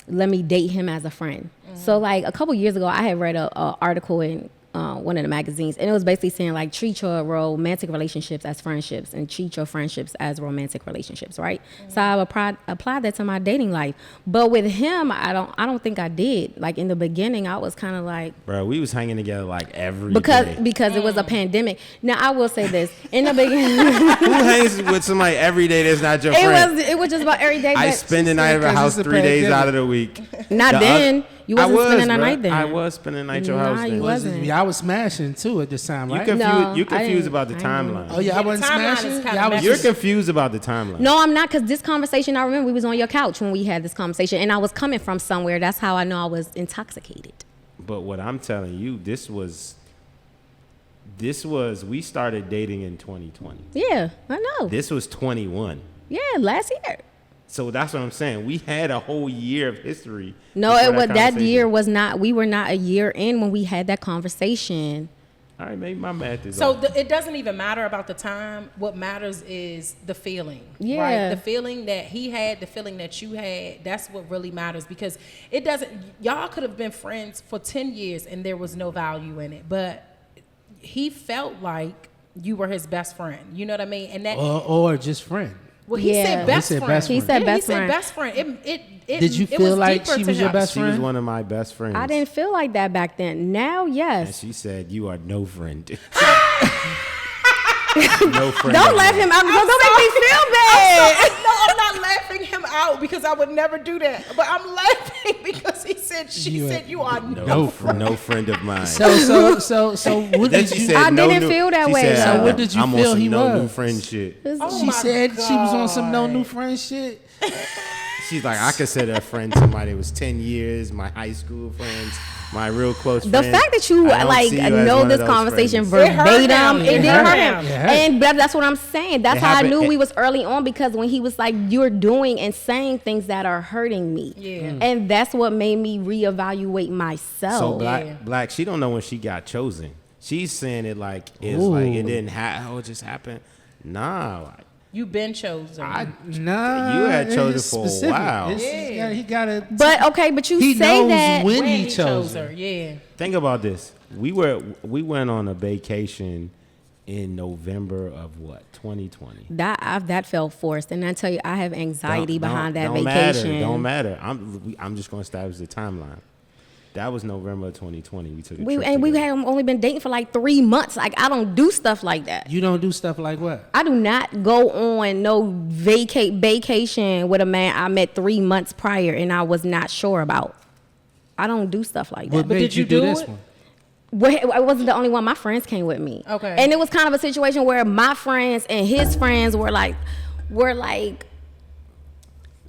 let me date him as a friend. So like a couple years ago, I had read a article in one of the magazines, and it was basically saying like treat your romantic relationships as friendships and treat your friendships as romantic relationships, right? So I applied that to my dating life, but with him, I don't think I did. Like in the beginning, I was kind of like, Bro, we was hanging together like every because day. it was a pandemic. Now I will say this: in the beginning, Who hangs with somebody every day that's not your friend? it was just about every day. I but spend the night at her house it's a 3 days pandemic. out of the week. not The then. You wasn't spending the bruh. night then. I was spending the night at your Nah, house you then. wasn't. Y'all was smashing too at this time, You right? confused, you I confused didn't- about the I didn't. Oh, timeline. yeah, I Yeah, the wasn't timeline is smashing. kinda Y'all was messy. You're just, confused about the timeline. No, I'm not, because this conversation, I remember we was on your couch when we had this conversation, and I was coming from somewhere. That's how I know I was intoxicated. But what I'm telling you, this was we started dating in 2020. Yeah, I know. This was 21. Yeah, last year. So that's what I'm saying. We had a whole year of history. No, before it was that conversation. year was not. We were not a year in when we had that conversation. All right, maybe my math is So off. it doesn't even matter about the time. What matters is the feeling. Yeah. Right? The feeling that he had, the feeling that you had, that's what really matters, because it doesn't, y'all could have been friends for 10 years and there was no value in it. But he felt like you were his best friend. You know what I mean? And that, or just friend. well, he Yeah. said best He said friend. best He friend. said Yeah, best he friend. said best friend. It Did you it feel was like deeper she to was your him. best She was friend? one of my best friends. I didn't feel like that back then. Now, And yes. she said, "You are no friend." No friend. Don't of laugh mine. him out. Don't make me feel bad. No, I'm not laughing him out because I would never do that. But I'm laughing because she said you are No friend of mine. So what Then did she you? said, I no didn't new- feel that she way, said, though. So what did you I'm feel on some he no new was? friend shit. Oh She my said she was on some no God. new friend shit. She's like, I consider a friend somebody that was 10 years, my high school friends, my real close The friends. fact that you I don't like see you as know one of this those conversation friends. It hurt him. verbatim, It it did hurt hurt him. him. It hurt. And that's what I'm saying. That's It how I happened- knew it- we was early on, because when he was like, "You're doing and saying things that are hurting me," Yeah. and that's what made me reevaluate myself. So Yeah. black, she don't know when she got chosen. She's saying it like it's Ooh. like it didn't happen. Oh, it just happened. Nah, like, You been chosen. Nah, You had it's chosen for a specific. while. Yeah. He got to. But okay, but you He say knows that. when when he he chose chose her, yeah. think about this. We went on a vacation in November of what, 2020. That felt forced, and I tell you, I have anxiety behind that don't vacation. Don't matter. I'm just gonna establish the timeline. That was November of 2020. We took a trip We together. had only been dating for like 3 months. Like, I don't do stuff like that. You don't do stuff like what? I do not go on no vacation with a man I met 3 months prior and I was not sure about. I don't do stuff like that. What made did you do do this it? one? Well, I wasn't the only one. My friends came with me. Okay. And it was kind of a situation where my friends and his friends were like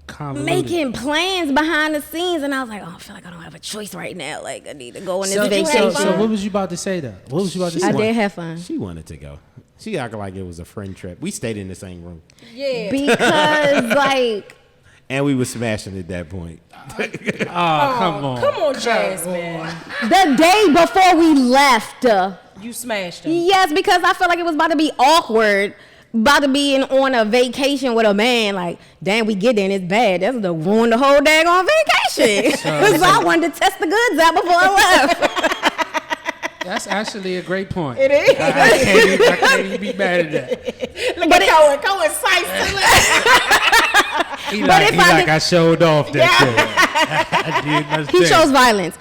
Convoluted. making plans behind the scenes, and I was like, oh, I feel like I don't have a choice right now. Like, I need to go on this So, vacation. so what was you about to say though? What was you about to say? I did have fun. She wanted to go. She acted like it was a friend trip. We stayed in the same room. Yeah. Because like, And we were smashing at that point. Oh, come on. Come on, Jazzmine. the day before we left. You smashed him. Yes, because I felt like it was about to be awkward. About to be on a vacation with a man. Like, damn, we get there and it's bad. That's the ruin the whole dang on vacation. So I wanted to test the goods out before I left. That's actually a great point. It is. I can't even be mad at that. Look at Cohen sights. He like I showed off that day. I did my He thing. chose violence.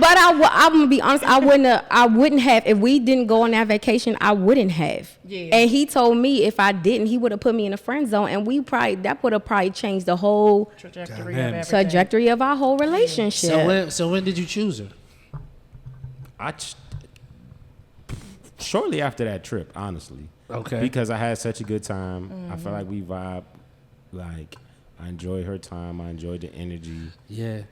But I'm gonna be honest. I wouldn't have if we didn't go on that vacation. I wouldn't have. Yeah. And he told me if I didn't, he would have put me in a friend zone, and that would have probably changed the whole trajectory of our whole relationship. So when did you choose her? Shortly after that trip, honestly. Okay. Because I had such a good time. I felt like we vibed. Like, I enjoyed her time. I enjoyed the energy. Yeah.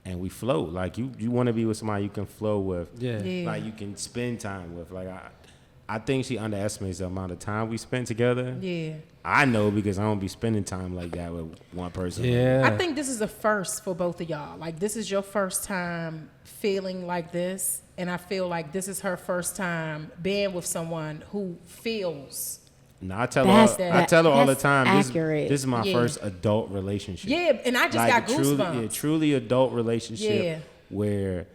And we float. Like, you want to be with somebody you can flow with. Yeah. Like, you can spend time with. Like, I think she underestimates the amount of time we spend together. Yeah. I know because I don't be spending time like that with one person. Yeah. I think this is a first for both of y'all. Like, this is your first time feeling like this. And I feel like this is her first time being with someone who feels. No, I tell That's- her all the that's time. accurate. This is my first adult relationship. Yeah, and I just got goosebumps. Truly adult relationship Yeah. where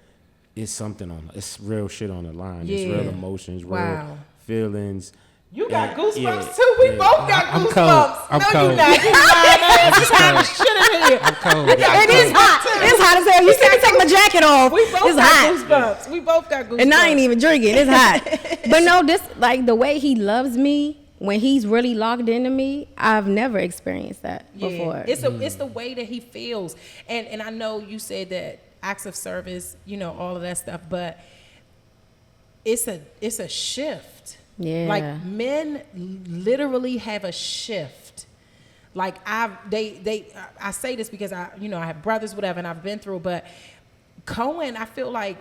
it's it's real shit on the line. It's Yeah. real emotions, real Wow. feelings. You got goosebumps yeah, too. We yeah. both got I'm goosebumps. cold. I'm no, cold. you not. You lying. It's hot as shit in here. I'm cold. It is hot. It's hot as hell. You see me take my jacket off. We both It's got hot. goosebumps. We both got goosebumps. And I ain't even drinking. It's hot. But no, this like the way he loves me when he's really locked into me. I've never experienced that before. It's the way that he feels. And I know you said that acts of service, all of that stuff, but it's a shift. Yeah. Like, men literally have a shift. Like, I say this because I have brothers, whatever, and I've been through, but Cohen, I feel like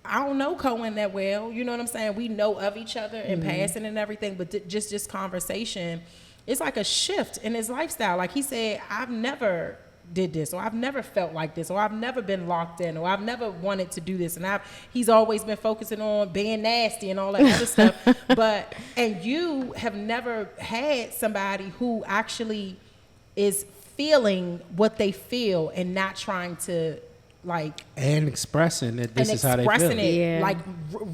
I don't know Cohen that well. You know what I'm saying? We know of each other in passing and everything, but just this conversation, it's like a shift in his lifestyle. Like he said, I've never did this, or I've never felt like this, or I've never been locked in, or I've never wanted to do this, and he's always been focusing on being nasty and all that other stuff. And you have never had somebody who actually is feeling what they feel and not trying to and expressing that this is how they feel. expressing it, Yeah. like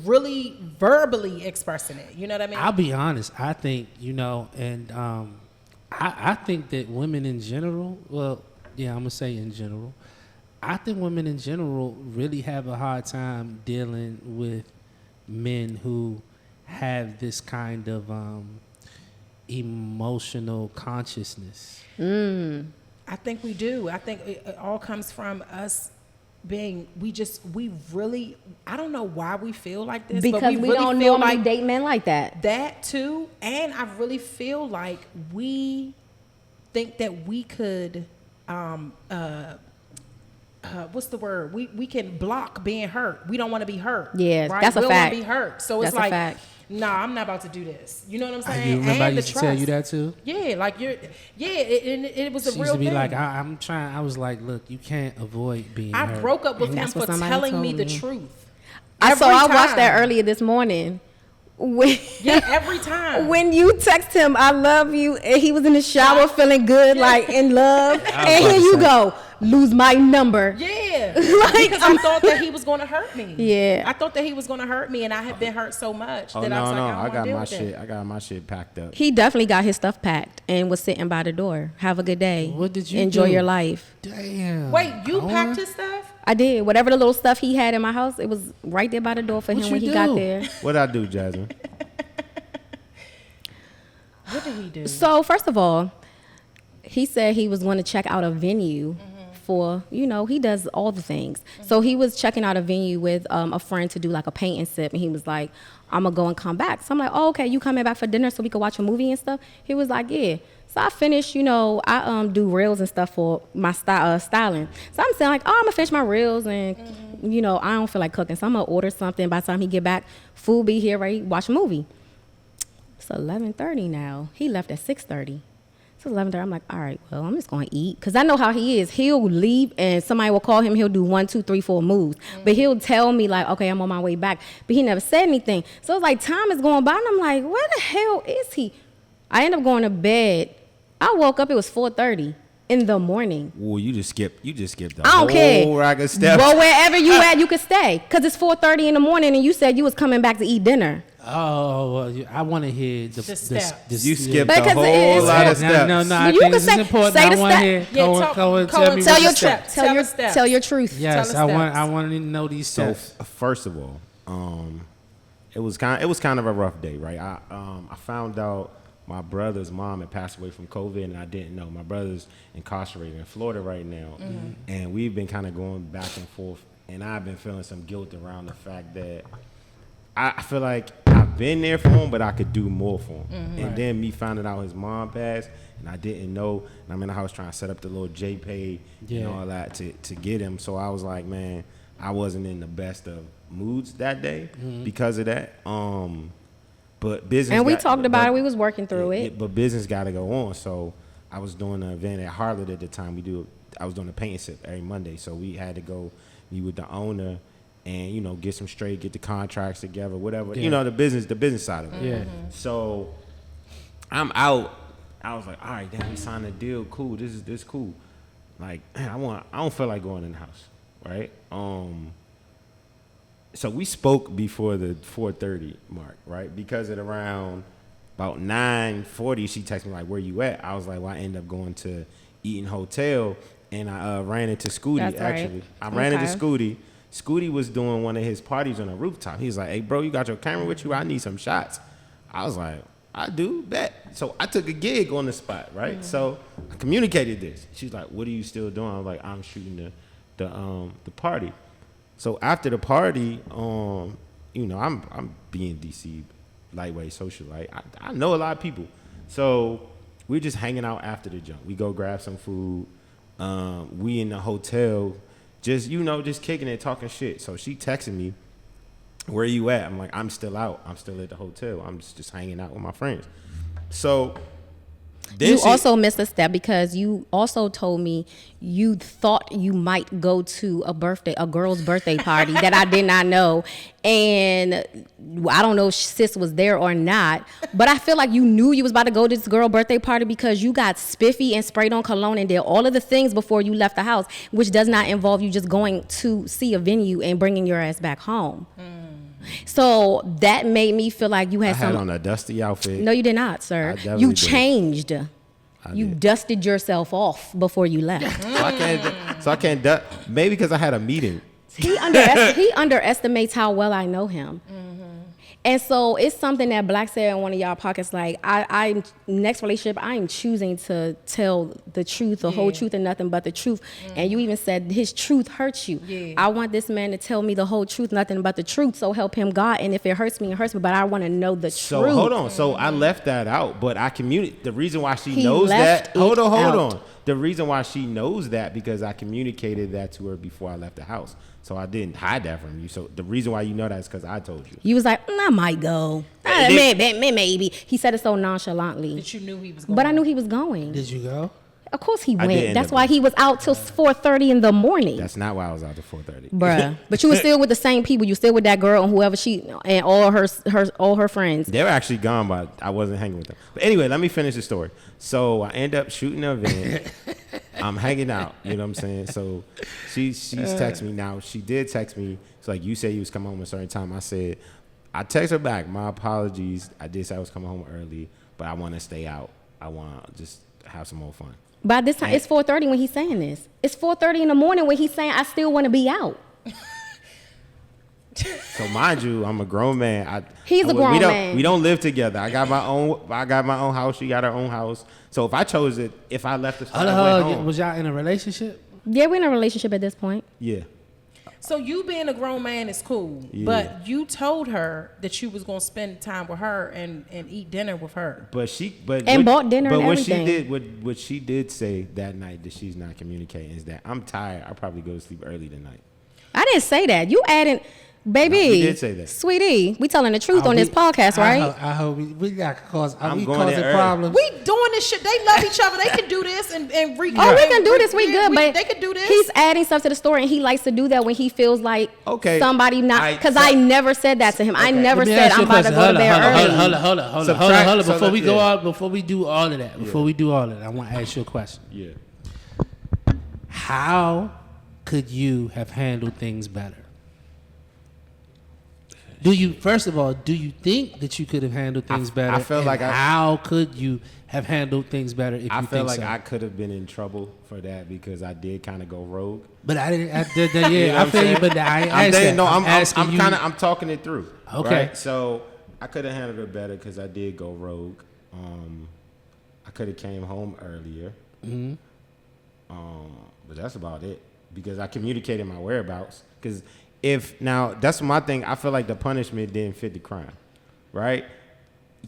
really verbally expressing it. You know what I mean? I'll be honest. I think and I think that women in general. Well, yeah, I'm gonna say in general. I think women in general really have a hard time dealing with men who have this kind of emotional consciousness. I think we do. I think it all comes from us being, I don't know why we feel like this, because but we we really don't feel normally like date men like that. that too. And I really feel like we think that we could, what's the word? We can block being hurt. We don't want to be hurt. Yeah, right? that's a we don't fact. want to be hurt. So it's That's a like, fact. nah, I'm not about to do this. You know what I'm saying? You remember and I used to tell you that too? Yeah, like it was She a used real to be thing. like, I'm trying. I was like, look, you can't avoid being I hurt. broke up with And him that's for what somebody telling me told the me. truth. I watched time. that earlier this morning. Yeah, every time. When you text him, I love you, and he was in the shower feeling good, like in love, and here you go, lose my number. Yeah, Like, because I thought that he was going to hurt me. Yeah. I thought that he was going to hurt me, and I had been hurt so much Oh that no, I was like, no, I don't I want to got deal my with shit. it. I got my shit packed up. He definitely got his stuff packed and was sitting by the door. Have a good day. What did you Enjoy do? your life. Damn. Wait, you Cohen? packed his stuff? I did. Whatever the little stuff he had in my house, it was right there by the door for What him when you he got do? there. What I do, Jasmine? What did he do? So first of all, he said he was going to check out a venue for, he does all the things. So he was checking out a venue with a friend to do like a paint and sip, and he was like, I'm gonna go and come back. So I'm like, oh, okay, you coming back for dinner so we could watch a movie and stuff? He was like, yeah. So I finished, I do reels and stuff for my styling. So I'm saying like, I'm gonna finish my reels and, I don't feel like cooking. So I'm gonna order something. By the time he get back, food be here, ready, watch a movie. It's 11:30 now. He left at 6:30. So 11:30, I'm like, all right, well, I'm just gonna eat. Cause I know how he is. He'll leave and somebody will call him. He'll do 1, 2, 3, 4 moves. But he'll tell me like, okay, I'm on my way back. But he never said anything. So it's like time is going by and I'm like, where the hell is he? I end up going to bed. I woke up, it was 4:30 in the morning. Well, you just skipped the I don't care. whole rack of steps. Well, wherever you at, you can stay. Because it's 4:30 in the morning and you said you was coming back to eat dinner. Oh, well, I want to hear the steps. You skipped a Because whole lot of steps. No, I You think can this is say- important. say I the want to step. hear Yeah, Cohen Cohen, tell me tell what your the trip. steps. Tell the steps. Tell your truth. Yes, Tell the I steps. want to know these So steps. first of all, it was kind of a rough day, right? I found out my brother's mom had passed away from COVID, and I didn't know. My brother's incarcerated in Florida right now, and we've been kind of going back and forth. And I've been feeling some guilt around the fact that I feel like I've been there for him, but I could do more for him. And then me finding out his mom passed, and I didn't know. And I'm in the house trying to set up the little JPay and all that to get him. So I was like, man, I wasn't in the best of moods that day because of that. But business. And we talked about it. We was working through it. But business got to go on. So I was doing an event at Harlot at the time. I was doing a paint and sip every Monday. So we had to go meet with the owner and, get some get the contracts together, whatever. Yeah. The business side of it. Yeah. So I'm out. I was like, all right, then we signed a deal. Cool. This cool. Like, man, I don't feel like going in the house, right? So we spoke before the 4:30 mark, right? Because at around about 9:40, she texted me like, "Where you at?" I was like, "Well, I ended up going to Eaton Hotel, and I ran into Scooty. That's actually, right. I ran into Okay. Scooty. Scooty was doing one of his parties on a rooftop. He was like, "Hey, bro, you got your camera with you? I need some shots." I was like, "I do, bet." So I took a gig on the spot, right? So I communicated this. She's like, "What are you still doing?" I was like, "I'm shooting the party." So after the party, I'm being DC lightweight socialite. I know a lot of people. So we're just hanging out after the jump. We go grab some food. We in the hotel, just kicking it, talking shit. So she texted me, "Where you at?" I'm like, "I'm still out. I'm still at the hotel. I'm just hanging out with my friends." So You also missed a step because you also told me you thought you might go to a girl's birthday party that I did not know. And I don't know if sis was there or not, but I feel like you knew you was about to go to this girl birthday party because you got spiffy and sprayed on cologne and did all of the things before you left the house, which does not involve you just going to see a venue and bringing your ass back home. So that made me feel like you had I had on a dusty outfit. No, you did not, sir. definitely You did. changed. You did. dusted yourself off before you left. So I can't. Maybe because I had a meeting. He underestimates how well I know him. And so it's something that Black said in one of y'all pockets, like, I next relationship, I am choosing to tell the truth, the whole truth and nothing but the truth. And you even said his truth hurts you. Yeah. I want this man to tell me the whole truth, nothing but the truth, so help him God. And if it hurts me, it hurts me, but I want to know the So truth. hold on. So I left that out, but I communicate. The reason why she He knows left that. Hold it on. out. The reason why she knows that because I communicated that to her before I left the house. So I didn't hide that from you. So the reason why you know that is because I told you. You was like, I might go. Maybe. He said it so nonchalantly. But you knew he was going. But I knew he was going. Did you go? Of course he I did went. end That's up why going. he was out till 4:30 in the morning. That's not why I was out to 4:30. Bruh. But you were still with the same people. You still with that girl and whoever and all her friends. They were actually gone, but I wasn't hanging with them. But anyway, let me finish the story. So I end up shooting an event. I'm hanging out. You know what I'm saying? So she's texting me now. She did text me. It's like, you said you was coming home at a certain time. I said, I text her back. My apologies. I did say I was coming home early, but I want to stay out. I want to just have some more fun. By this time, it's 4:30 when he's saying this. It's 4:30 in the morning when he's saying, I still want to be out. So mind you, I'm a grown man. He's a grown man. We don't live together. I got my own house. She got her own house. So if I chose it, if I left the way home, Was y'all in a relationship? Yeah, we're in a relationship at this point. yeah. So you being a grown man is cool, but you told her that you was gonna spend time with her and eat dinner with her. But bought dinner and everything. What she did say that night that she's not communicating is that I'm tired. I'll probably go to sleep early tonight. I didn't say that. You adding, baby. No, you did say that. Sweetie, we telling the truth on this podcast, right? I hope we got cause. I'm we going causing there problems. We doing this shit. They love each other. They can do this and re. Oh, we can do this. We good, but they can do this. He's adding stuff to the story, and he likes to do that when he feels like somebody not. Because I never said that to him. I never said I'm about to go to bed early. Hold on. Before we do all of that, I want to ask you a question. Yeah. How could you have handled things better? Do you think that you could have handled things better? I feel like how could you have handled things better if you think so? I feel like I could have been in trouble for that because I did kind of go rogue. But I didn't. I feel you, but I ain't asked that. No, I'm talking it through. Okay. Right? So I could have handled it better because I did go rogue. I could have came home earlier. Mm-hmm. But that's about it because I communicated my whereabouts. Because that's my thing. I feel like the punishment didn't fit the crime, right?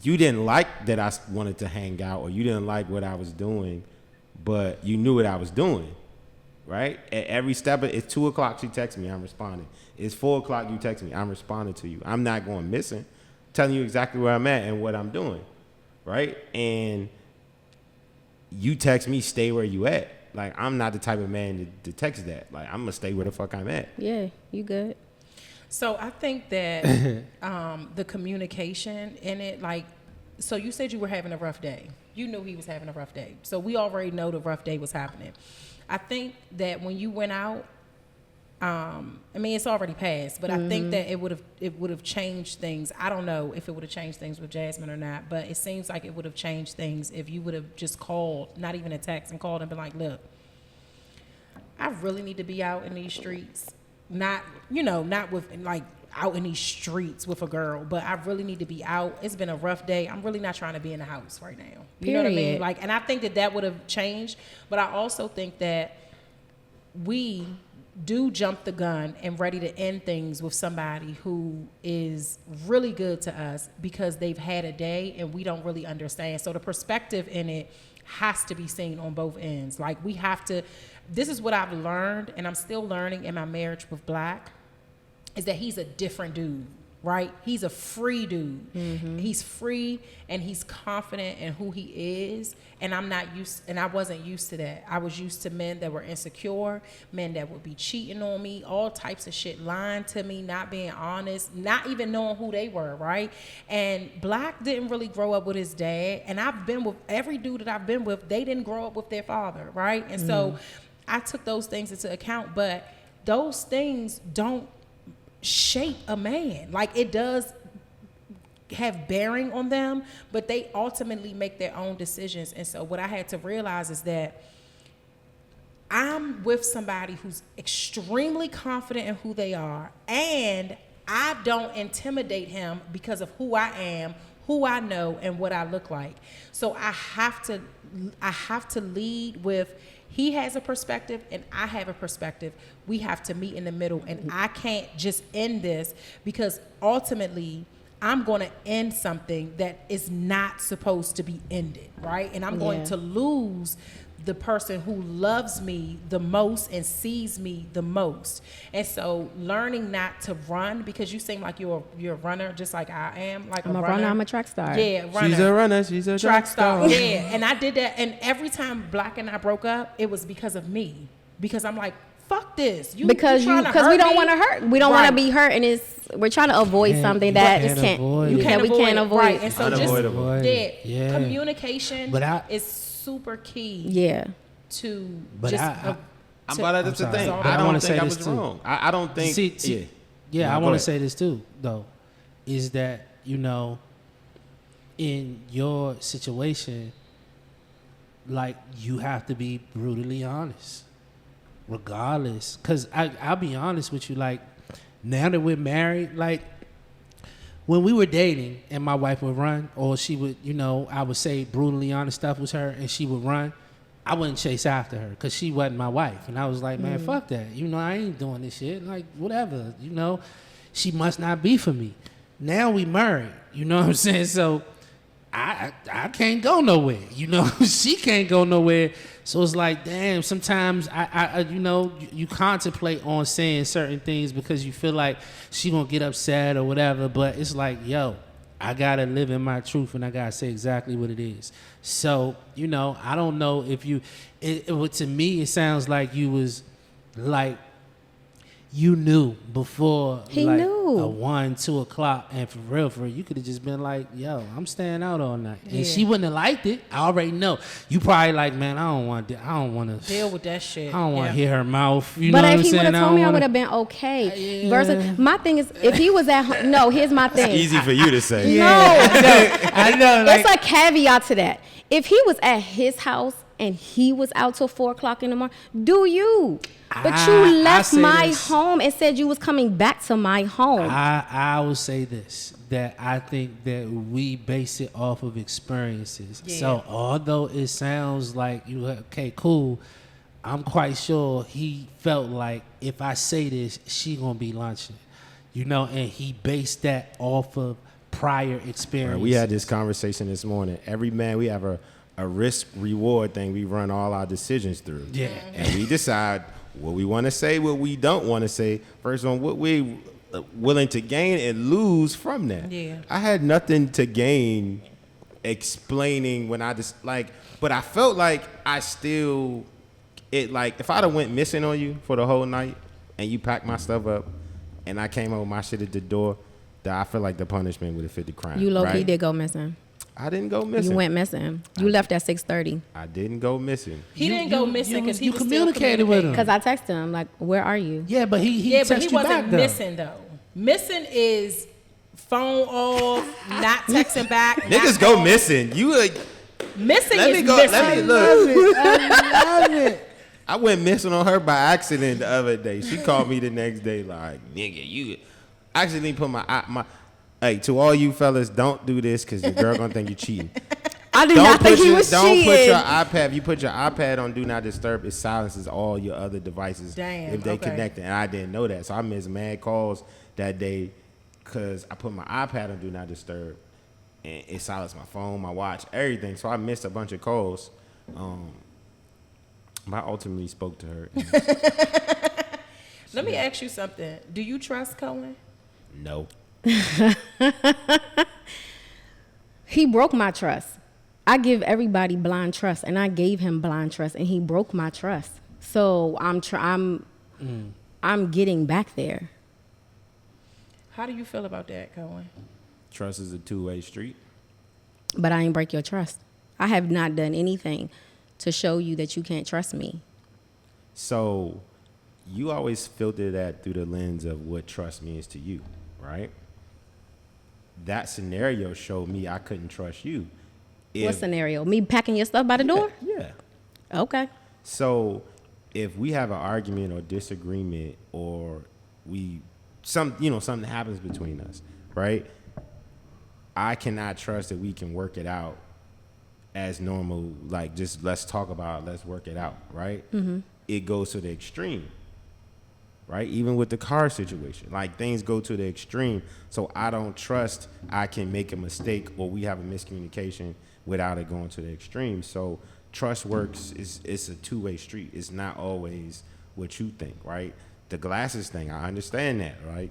You didn't like that I wanted to hang out, or you didn't like what I was doing, but you knew what I was doing, right? At every step, it's 2:00. She texts me, I'm responding. It's 4:00. You text me, I'm responding to you. I'm not going missing, telling you exactly where I'm at and what I'm doing, right? And you text me, stay where you at. Like, I'm not the type of man to text that. Like, I'm going to stay where the fuck I'm at. Yeah, you good. So I think that the communication in it, like, so you said you were having a rough day. You knew he was having a rough day. So we already know the rough day was happening. I think that when you went out, it's already passed, but I think that it would have changed things. I don't know if it would have changed things with Jazzmine or not, but it seems like it would have changed things if you would have just called, not even a text, and called and been like, look, I really need to be out in these streets. Not with like out in these streets with a girl, but I really need to be out. It's been a rough day. I'm really not trying to be in the house right now. You know what I mean? Like, and I think that would have changed, but I also think that we do jump the gun and ready to end things with somebody who is really good to us because they've had a day and we don't really understand. So the perspective in it has to be seen on both ends. Like, we have to, this is what I've learned, and I'm still learning in my marriage with Black, is that he's a different dude, right? He's a free dude. Mm-hmm. He's free and he's confident in who he is. And I wasn't used to that. I was used to men that were insecure, men that would be cheating on me, all types of shit, lying to me, not being honest, not even knowing who they were, right? And Black didn't really grow up with his dad. And I've been with every dude that I've been with, they didn't grow up with their father, right? And so I took those things into account, but those things don't shape a man. Like, it does have bearing on them, but they ultimately make their own decisions. And so what I had to realize is that I'm with somebody who's extremely confident in who they are, and I don't intimidate him because of who I am, who I know, and what I look like. So I have to lead with, he has a perspective and I have a perspective. We have to meet in the middle, and I can't just end this because ultimately I'm going to end something that is not supposed to be ended, right? And I'm going to lose the person who loves me the most and sees me the most. And so learning not to run, because you seem like you're a runner just like I am. Like, I'm a runner, I'm a track star. Yeah, runner. She's a runner, she's a track star. Yeah, and I did that. And every time Black and I broke up, it was because of me. Because I'm like, fuck this. Because we don't want to hurt. We don't want to be hurt, and we're trying to avoid something that we can't avoid. Right. And so just communication is super key. Yeah. To but just. That's the thing. I don't think I was wrong. I don't think. I want to say this too, though, is that, in your situation, like, you have to be brutally honest, regardless. Because I'll be honest with you, like, now that we're married, like, when we were dating and my wife would run, or she would, I would say brutally honest stuff with her and she would run, I wouldn't chase after her because she wasn't my wife. And I was like, man, fuck that. You know, I ain't doing this shit. Like, whatever. You know, she must not be for me. Now we married. You know what I'm saying? So I can't go nowhere. You know, she can't go nowhere. So it's like, damn, sometimes I you know, you contemplate on saying certain things because you feel like she gonna get upset or whatever. But it's like, yo, I gotta live in my truth and I gotta say exactly what it is. So, you know, I don't know if to me, it sounds like you was like, you knew before He like knew. a 1, 2 o'clock, and for real, you could have just been like, yo, I'm staying out all night. And she wouldn't have liked it. I already know. You probably like, man, I don't want to deal with that shit. I don't want to hear her mouth. You But know what if I'm he would saying? have told me, I would have been okay. Yeah. Versus, my thing is, if he was at home, no, here's my thing. It's easy for you to say. No, I know. Like, it's a caveat to that. If he was at his house and he was out till 4 o'clock in the morning, do you? But you left my home and said you was coming back to my home. I will say this, that I think that we base it off of experiences. Yeah. So although it sounds like you okay, cool, I'm quite sure he felt like if I say this, she gonna be lunching. You know, and he based that off of prior experiences. Right, we had this conversation this morning. Every man, we have a risk reward thing we run all our decisions through. Yeah. And we decide what we want to say, what we don't want to say, first on what we willing to gain and lose from that. Yeah. I had nothing to gain explaining when I just like, but I felt like I still, it like, if I'd have went missing on you for the whole night and you packed my stuff up and I came home with my shit at the door, that I feel like the punishment would have fit the crime. You low-key right? did go missing. I didn't go missing. You went missing. You left at 6:30. I didn't go missing. He didn't go missing because he you was communicated with him. Because I texted him, like, where are you? Yeah, but he Yeah, but texted he you wasn't back, though. missing though. Missing is phone off, not texting back. Niggas go missing. You Missing let is me go. missing. Let me look. I love it. I went missing on her by accident the other day. She called me the next day like, nigga, you accidentally put my. Hey, to all you fellas, don't do this because your girl gonna think you cheating. I did not think he was Don't cheating. put your iPad. If you put your iPad on Do Not Disturb, it silences all your other devices Damn, if they okay. connected. And I didn't know that, so I missed mad calls that day because I put my iPad on Do Not Disturb, and it silenced my phone, my watch, everything. So I missed a bunch of calls. But I ultimately spoke to her. Let me ask you something. Do you trust Cohen? No. He broke my trust. I give everybody blind trust, and I gave him blind trust, and he broke my trust. So I'm getting back there. How do you feel about that, Cohen? Trust is a two-way street. But I ain't break your trust. I have not done anything to show you that you can't trust me. So you always filter that through the lens of what trust means to you, right? That scenario showed me I couldn't trust you. What scenario? Me packing your stuff by the door? Yeah. Okay. So if we have an argument or disagreement or something happens between us, right? I cannot trust that we can work it out as normal, like just let's talk about it, let's work it out, right? Mm-hmm. It goes to the extreme, right? Even with the car situation, like things go to the extreme. So I don't trust I can make a mistake or we have a miscommunication without it going to the extreme. So trust works, it's a two-way street. It's not always what you think, right? The glasses thing, I understand that, right?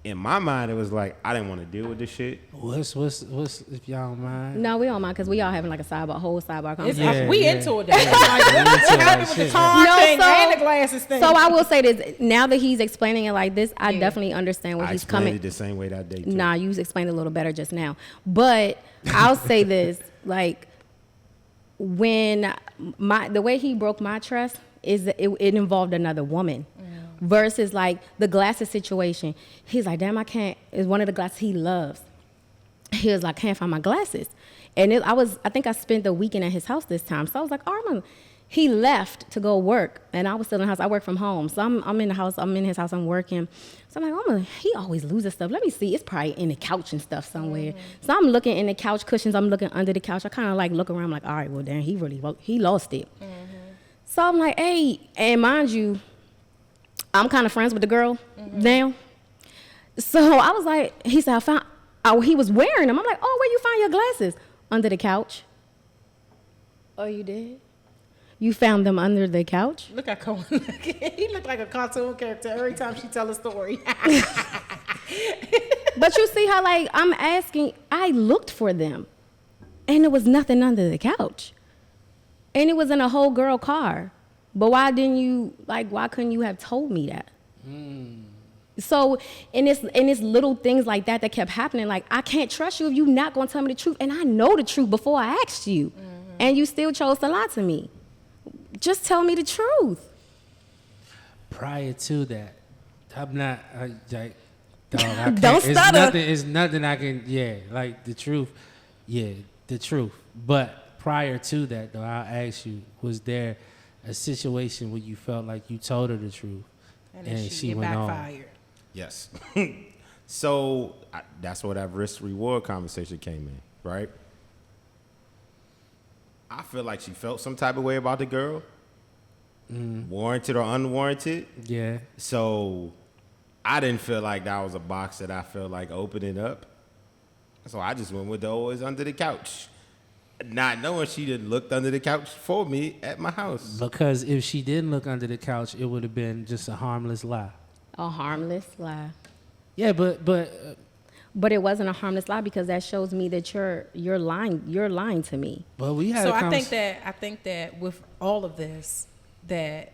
In my mind, it was like, I didn't want to deal with this shit. What's if y'all don't mind? No, we don't mind because we all having like a whole sidebar conversation. Yeah, we yeah. into it. Happy with the car No, thing so- and the glasses thing. So I will say this, now that he's explaining it like this, I definitely understand where I he's explained coming. it the same way that day, too. Nah, you explained it a little better just now. But I'll say this, like, when the way he broke my trust is that it involved another woman. Versus like the glasses situation. He's like, damn, I can't. It's one of the glasses he loves. He was like, can't find my glasses. And I think I spent the weekend at his house this time. So I was like, Armand, he left to go work, and I was still in the house. I work from home, so I'm in the house. I'm in his house. I'm working. So I'm like, he always loses stuff. Let me see. It's probably in the couch and stuff somewhere. So I'm looking in the couch cushions. I'm looking under the couch. I kind of like look around, like, all right, well, then he lost it. So I'm like, hey, and mind you, I'm kind of friends with the girl now. So I was like, he said, he was wearing them. I'm like, oh, where you find your glasses? Under the couch. Oh, you did? You found them under the couch? Look at Cohen. He looked like a cartoon character every time she tell a story. But you see how, like, I'm asking, I looked for them, and there was nothing under the couch. And it was in a whole girl car. But why couldn't you have told me that? So, and it's little things like that kept happening. Like, I can't trust you if you're not going to tell me the truth. And I know the truth before I asked you. And you still chose to lie to me. Just tell me the truth. Prior to that, I'm not, dog, Don't stutter. It's nothing I can, like the truth. Yeah, the truth. But prior to that, though, I'll ask you, was there a situation where you felt like you told her the truth and she went backfired? Yes. So that's where that risk reward conversation came in, right? I feel like she felt some type of way about the girl, warranted or unwarranted. Yeah. So I didn't feel like that was a box that I felt like opening up. So I just went with the always under the couch, not knowing she didn't look under the couch for me at my house. Because if she didn't look under the couch, it would have been just a harmless lie. A harmless lie. Yeah, but it wasn't a harmless lie because that shows me that you're lying. You're lying to me. But we had. So I think that with all of this, that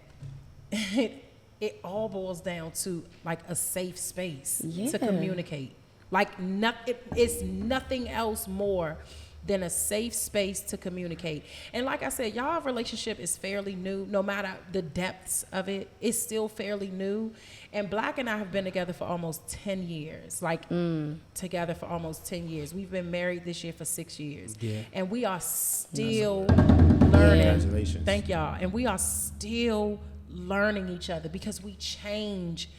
it all boils down to like a safe space to communicate. Like it's nothing else more than a safe space to communicate. And like I said, y'all relationship is fairly new. No matter the depths of it, it's still fairly new. And Black and I have been together for almost 10 years. Together for almost 10 years. We've been married this year for 6 years. Yeah. And we are still learning. Congratulations. Thank y'all. And we are still learning each other because we change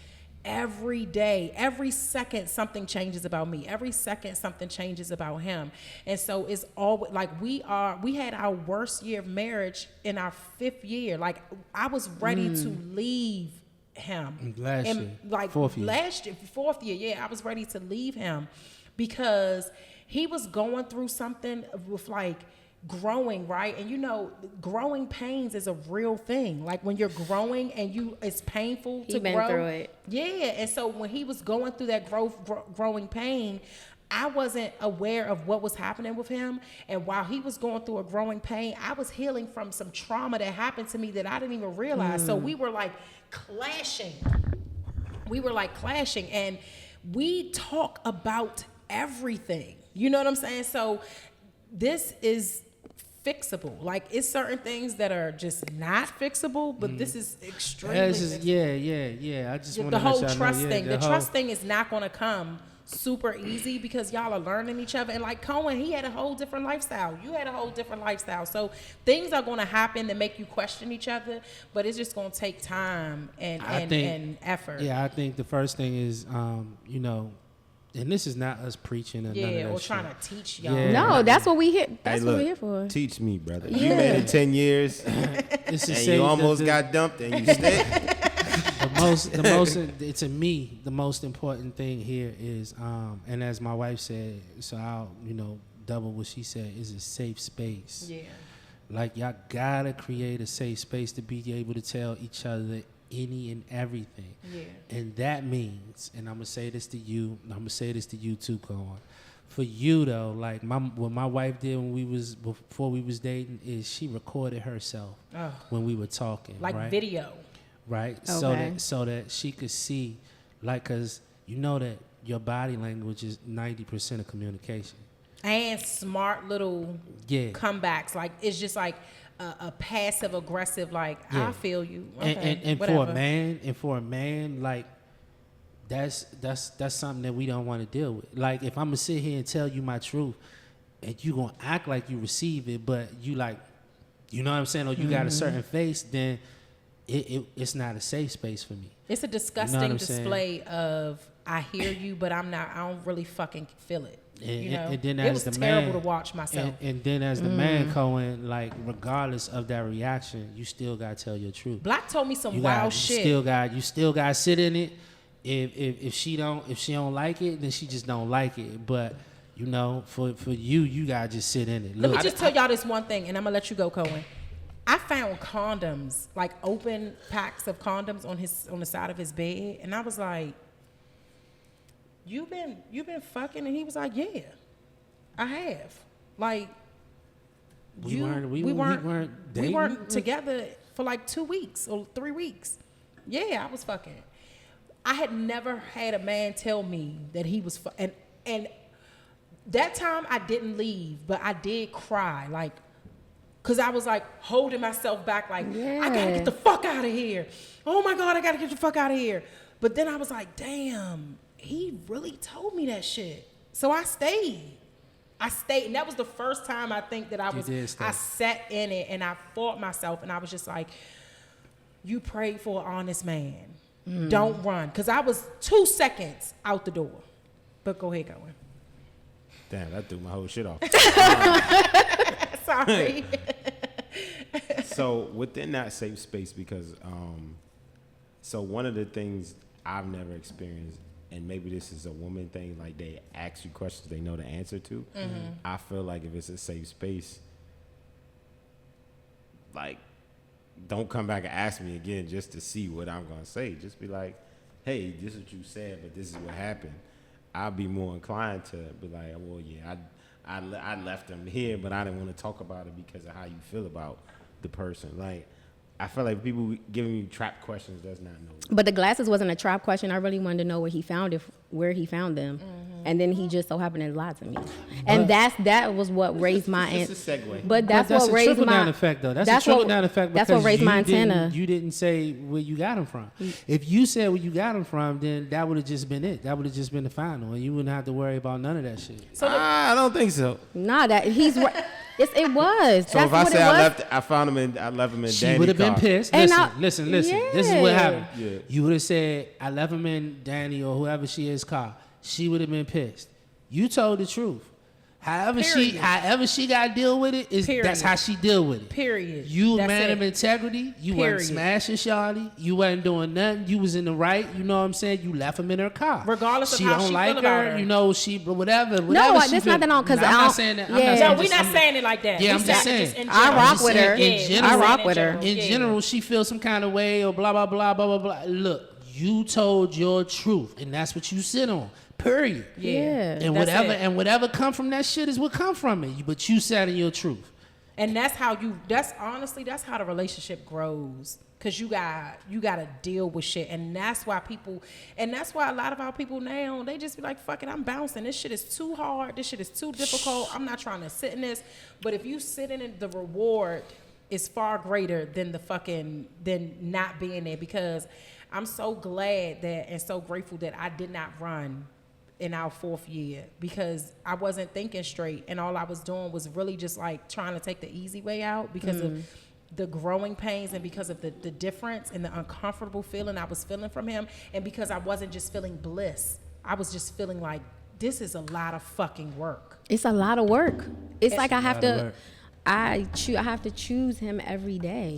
every day. Every second something changes about me. Every second something changes about him. And so it's always like we had our worst year of marriage in our 5th year. Like I was ready to leave him. Last year. Like 4th year. last year, 4th year, yeah, I was ready to leave him because he was going through something with like growing, right? And you know, growing pains is a real thing. Like when you're growing and it's painful to grow. He been through it. Yeah, and so when he was going through that growing pain, I wasn't aware of what was happening with him. And while he was going through a growing pain, I was healing from some trauma that happened to me that I didn't even realize. So we were like clashing. And we talk about everything. You know what I'm saying? So this is fixable. Like it's certain things that are just not fixable, but this is extremely fixable. Yeah. I just want the to whole trust thing. The trust thing is not going to come super easy because y'all are learning each other. And like Cohen, he had a whole different lifestyle. You had a whole different lifestyle. So things are going to happen that make you question each other, but it's just going to take time and effort. Yeah, I think the first thing is, you know, and this is not us preaching or none of that or shit. trying to teach y'all. Yeah. No, that's what we here. Hey, That's look, what we're here for. teach me, brother. You made it 10 years, It's and you almost got dumped, and you stayed. To me, the most important thing here is, and as my wife said, so I'll, double what she said, is a safe space. Yeah. Like y'all gotta create a safe space to be able to tell each other any and everything. Yeah. And that means, and I'm gonna say this to you, I'm gonna say this to you too, Cohen. For you though, like what my wife did before we was dating is she recorded herself when we were talking, like right? video. Right. Okay. So that she could see, like, cause you know that your body language is 90% of communication. And smart little comebacks. Like it's just like a passive aggressive. Like I feel you. Okay, and for a man, like that's something that we don't want to deal with. Like if I'm gonna sit here and tell you my truth, and you gonna act like you receive it, but you like you know what I'm saying, or you got a certain face, then it's not a safe space for me. It's a disgusting display of I hear you, but I don't really fucking feel it. And then it was terrible to watch myself. And then as the man, Cohen, like regardless of that reaction, you still gotta tell your truth. Black told me some wild shit. You still gotta sit in it. If she don't like it, then she just don't like it. But you know, for you gotta just sit in it. Let me just tell y'all this one thing, and I'm gonna let you go, Cohen. I found condoms, like open packs of condoms on the side of his bed, and I was like, "You been fucking?" And he was like, "Yeah, I have." Like, we weren't together for like 2 weeks or 3 weeks. Yeah, I was fucking. I had never had a man tell me that he was and that time I didn't leave, but I did cry, like. Because I was like holding myself back, like, I gotta get the fuck out of here. Oh my God, I gotta get the fuck out of here. But then I was like, damn, he really told me that shit. So I stayed. And that was the first time I think that I sat in it and I fought myself and I was just like, you prayed for an honest man. Don't run. Because I was 2 seconds out the door. But go ahead, Cohen. Damn, that threw my whole shit off. Sorry. So within that safe space, because so one of the things I've never experienced, and maybe this is a woman thing, like they ask you questions they know the answer to. I feel like if it's a safe space, like don't come back and ask me again just to see what I'm gonna say. Just be like, hey, this is what you said, but this is what happened. I'll be more inclined to be like, well, yeah, I left them here, but I didn't want to talk about it because of how you feel about the person. Like, I feel like people giving you trap questions does not know. But the glasses wasn't a trap question. I really wanted to know where he found them. And then he just so happened to lie to me. And that was what raised my It's a segue. But that's what raised trickle my down effect though. That's a trickle down effect because that's what raised my antenna. You didn't say where you got them from. If you said where you got them from, then that would have just been it. That would have just been the final, and you wouldn't have to worry about none of that shit. So I don't think so. Nah, that he's right. It was. So that's if I what say I left him in she Danny's would have been car. pissed. And Listen. This is what happened. Yeah. You would have said, I left him in Danny or whoever she is car. She would have been pissed. You told the truth. However she got to deal with it, that's how she deal with it. Period. You a man of integrity. You wasn't smashing shawty. You wasn't doing nothing. You was in the right. You know what I'm saying? You left him in her car. Regardless of she how don't she like feel about her. You know, she whatever. No, she there's nothing on because I'm not saying that. No, we're not saying it like that. Yeah, I'm just saying. I rock with her. I rock with her. In general, she feels some kind of way or blah, blah, blah, blah, blah, blah. Look, you told your truth, and that's what you sit on. Period. Yeah. And whatever come from that shit is what come from it. But you sat in your truth. And that's how that's how the relationship grows. Cause you gotta deal with shit. And that's why a lot of our people now, they just be like, fuck it, I'm bouncing. This shit is too hard. This shit is too difficult. I'm not trying to sit in this. But if you sit in it, the reward is far greater than than not being there. Because I'm so glad that and so grateful that I did not run in our 4th year because I wasn't thinking straight and all I was doing was really just like trying to take the easy way out because of the growing pains and because of the difference and the uncomfortable feeling I was feeling from him and because I wasn't just feeling bliss. I was just feeling like this is a lot of fucking work. It's a lot of work. It's like I have to choose him every day.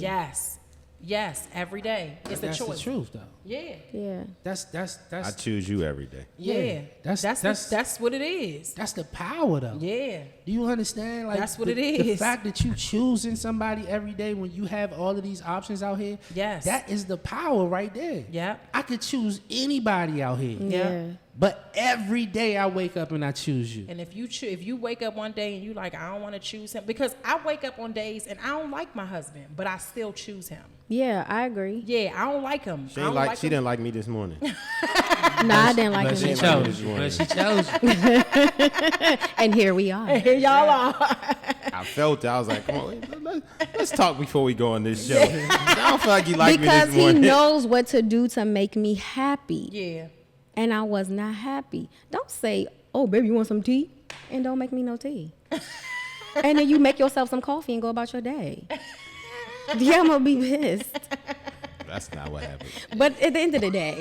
Yes, every day. It's a choice. That's the truth, though. Yeah. I choose you every day. Yeah. That's what it is. That's the power, though. Yeah. Do you understand? Like that's what it is. The fact that you choosing somebody every day when you have all of these options out here. Yes. That is the power right there. Yeah. I could choose anybody out here. Yeah. But every day I wake up and I choose you. And if you wake up one day and you like, I don't want to choose him, because I wake up on days and I don't like my husband, but I still choose him. Yeah, I agree. Yeah, I don't like him. She didn't like me this morning. No, I didn't like him. She chose you. But she chose you. And here we are. And here y'all are. I felt it. I was like, come on, let's talk before we go on this show. I don't feel like he liked me this morning. Because he knows what to do to make me happy. Yeah. And I was not happy. Don't say, oh, baby, you want some tea? And don't make me no tea. And then you make yourself some coffee and go about your day. Yeah, I'm gonna be pissed. That's not what happened. But at the end of the day,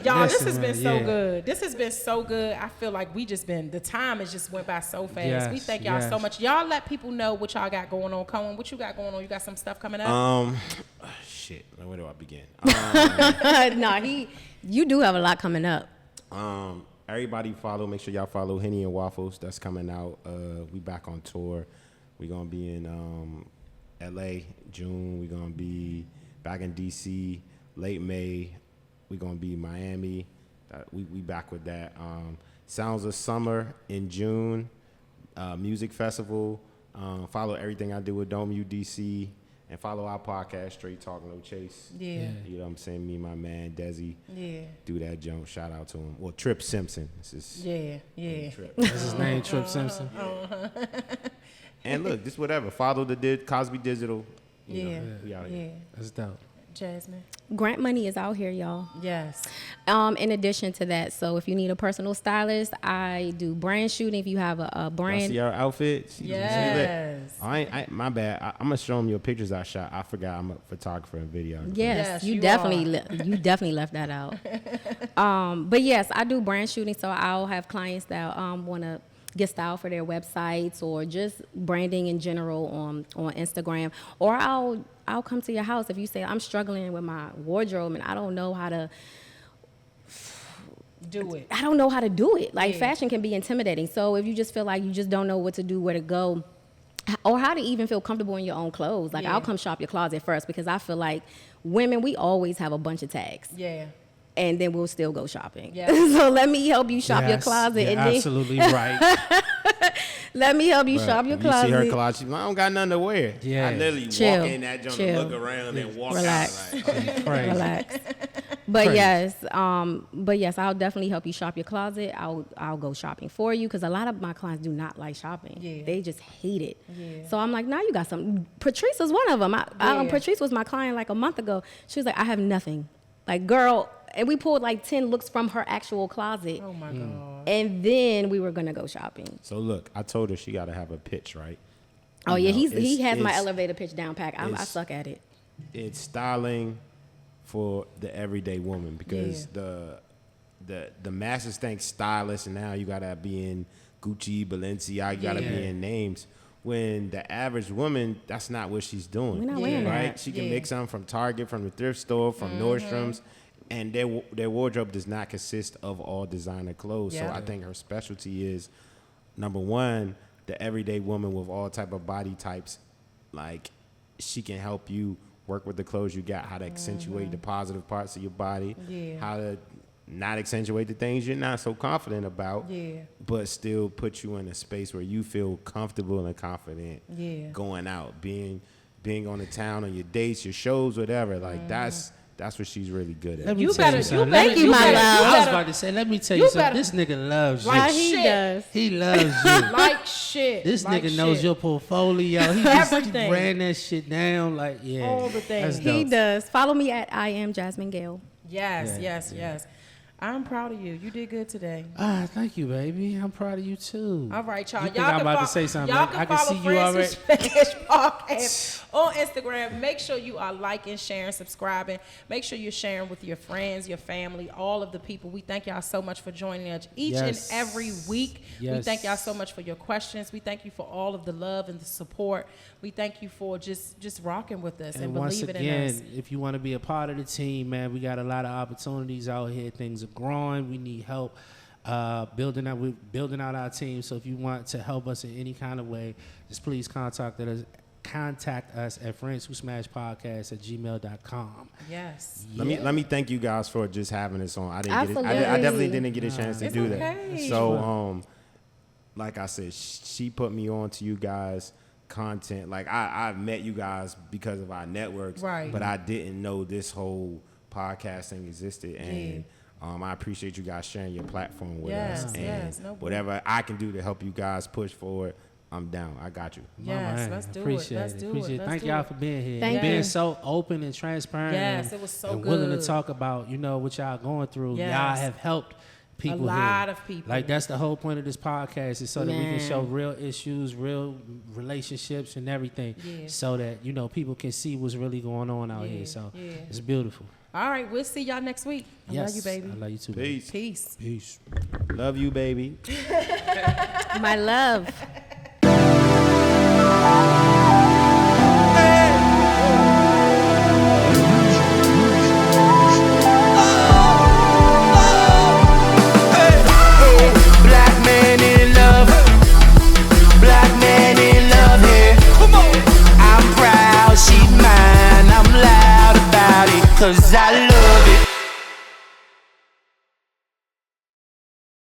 Y'all, Listen, this has been man, so yeah. good. This has been so good. I feel like the time has just went by so fast. Yes, we thank y'all so yes. much. Y'all let people know what y'all got going on. Cohen, what you got going on? You got some stuff coming up? Shit. Where do I begin? You do have a lot coming up. Everybody make sure y'all follow Henny and Waffles. That's coming out. We back on tour. We gonna be in LA June. We gonna be back in DC late May. We gonna be in Miami. We back with that. Sounds of Summer in June. Music festival. Follow everything I do with Dome UDC. And follow our podcast, Straight Talk No Chase. Yeah. You know what I'm saying? Me and my man, Desi. Yeah. Do that jump. Shout out to him. Well, Trip Simpson. This is Yeah. Trip. That's his name, Trip Simpson. And look, just whatever. Follow the Cosby Digital. You Yeah. know, we out here. Yeah. That's dope. Jazzmine. Grant money is out here, y'all. Yes. In addition to that, so if you need a personal stylist, I do brand shooting. If you have a Y'all brand, see our outfit? Yes. My bad. I'm gonna show them your pictures I shot. I forgot I'm a photographer and videographer. yes, you you definitely left that out. But yes, I do brand shooting, so I'll have clients that want to get style for their websites or just branding in general on Instagram, or I'll come to your house if you say I'm struggling with my wardrobe and I don't know how to Do it. I don't know how to do it. Like Yeah. fashion can be intimidating. So if you just feel like you just don't know what to do, where to go, or how to even feel comfortable in your own clothes, like Yeah. I'll come shop your closet first because I feel like women, we always have a bunch of tags. Yeah. And then we'll still go shopping. Yeah. So let me help you shop your Yes, closet. you're And then absolutely right. let me help you Bruh, shop your if you see her closet. closet, she's like, I don't got nothing to wear. Yeah. I literally Chill, walk in that joint chill. and look around and walk Relax. out. Like, Crazy. Relax. But Crazy. yes, I'll definitely help you shop your closet. I'll go shopping for you because a lot of my clients do not like shopping. Yeah. They just hate it. Yeah. So I'm like, now you got something. Patrice was one of them. Yeah. Patrice was my client like a month ago. She was like, I have nothing. Like, girl, and we pulled like 10 looks from her actual closet. Oh my God. And then we were gonna go shopping. so look, I told her she got to have a pitch, right? Oh You yeah, know, he has my it's- elevator pitch down pat. I it's- suck at it. It's styling for the everyday woman because the masses think stylist and now you gotta be in Gucci, Balenciaga, you gotta Yeah. be in names. When the average woman, that's not what she's doing. We're not wearing right? that. She can Yeah. make something from Target, from the thrift store, from Nordstrom's, and their wardrobe does not consist of all designer clothes. Yeah. So I think her specialty is number one, the everyday woman with all type of body types. Like she can help you work with the clothes you got, how to accentuate the positive parts of your body, Yeah. how to not accentuate the things you're not so confident about, Yeah. but still put you in a space where you feel comfortable and confident Yeah. going out, being on the town, on your dates, your shows, whatever. Like that's what she's really good at. Let me You tell better- you you something. better- Let me- you better- I was better- about to say, let me tell you you something. better- This nigga loves you. Like He shit. does. He loves you. Like shit. This like nigga knows shit. your portfolio. He just Everything. ran that shit down. Like, yeah. All the things. That's He dope. does. Follow me at I am Jazzmine Gale. Yes, Yeah, yes, yes. I'm proud of you. You did good today. Ah, thank you, baby. I'm proud of you too. All right, y'all. You think y'all I'm can about to fo- say something? Y'all Like, can I can follow see you Francis already. Smash Podcast on Instagram. Make sure you are liking, sharing, subscribing. Make sure you're sharing with your friends, your family, all of the people. We thank y'all so much for joining us each Yes. and every week. We Yes. thank y'all so much for your questions. We thank you for all of the love and the support. We thank you for just rocking with us and, And once believing again, in us. if you want to be a part of the team, man, we got a lot of opportunities out here. Things are growing. We need help building out our team. So if you want to help us in any kind of way, just please contact us at friendswhosmashpodcast@gmail.com. Yes. Let me thank you guys for just having us on. I Absolutely. definitely didn't get a chance to It's do okay. that. So like I said, she put me on to you guys content. Like I met you guys because of our networks, Right. but I didn't know this whole podcasting existed, and I appreciate you guys sharing your platform with Yes, us. And yes, no problem. whatever I can do to help you guys push forward, I'm down. I got you. My Yes, man, let's do it. appreciate Let's do it. Appreciate Let's Thank do y'all it. for being here. Thank and being you. so open and transparent. Yes, and, it was so and willing to good. talk about, what y'all going through. Yes. Y'all have helped people. A lot of people. Like that's the whole point of this podcast is so that we can Man. show real issues, real relationships, and everything, Yeah. so that people can see what's really going on out here. So it's beautiful. All right, we'll see y'all next week. I love you, baby. I love you too. Baby. Peace. Peace. Peace. Love you, baby. My love.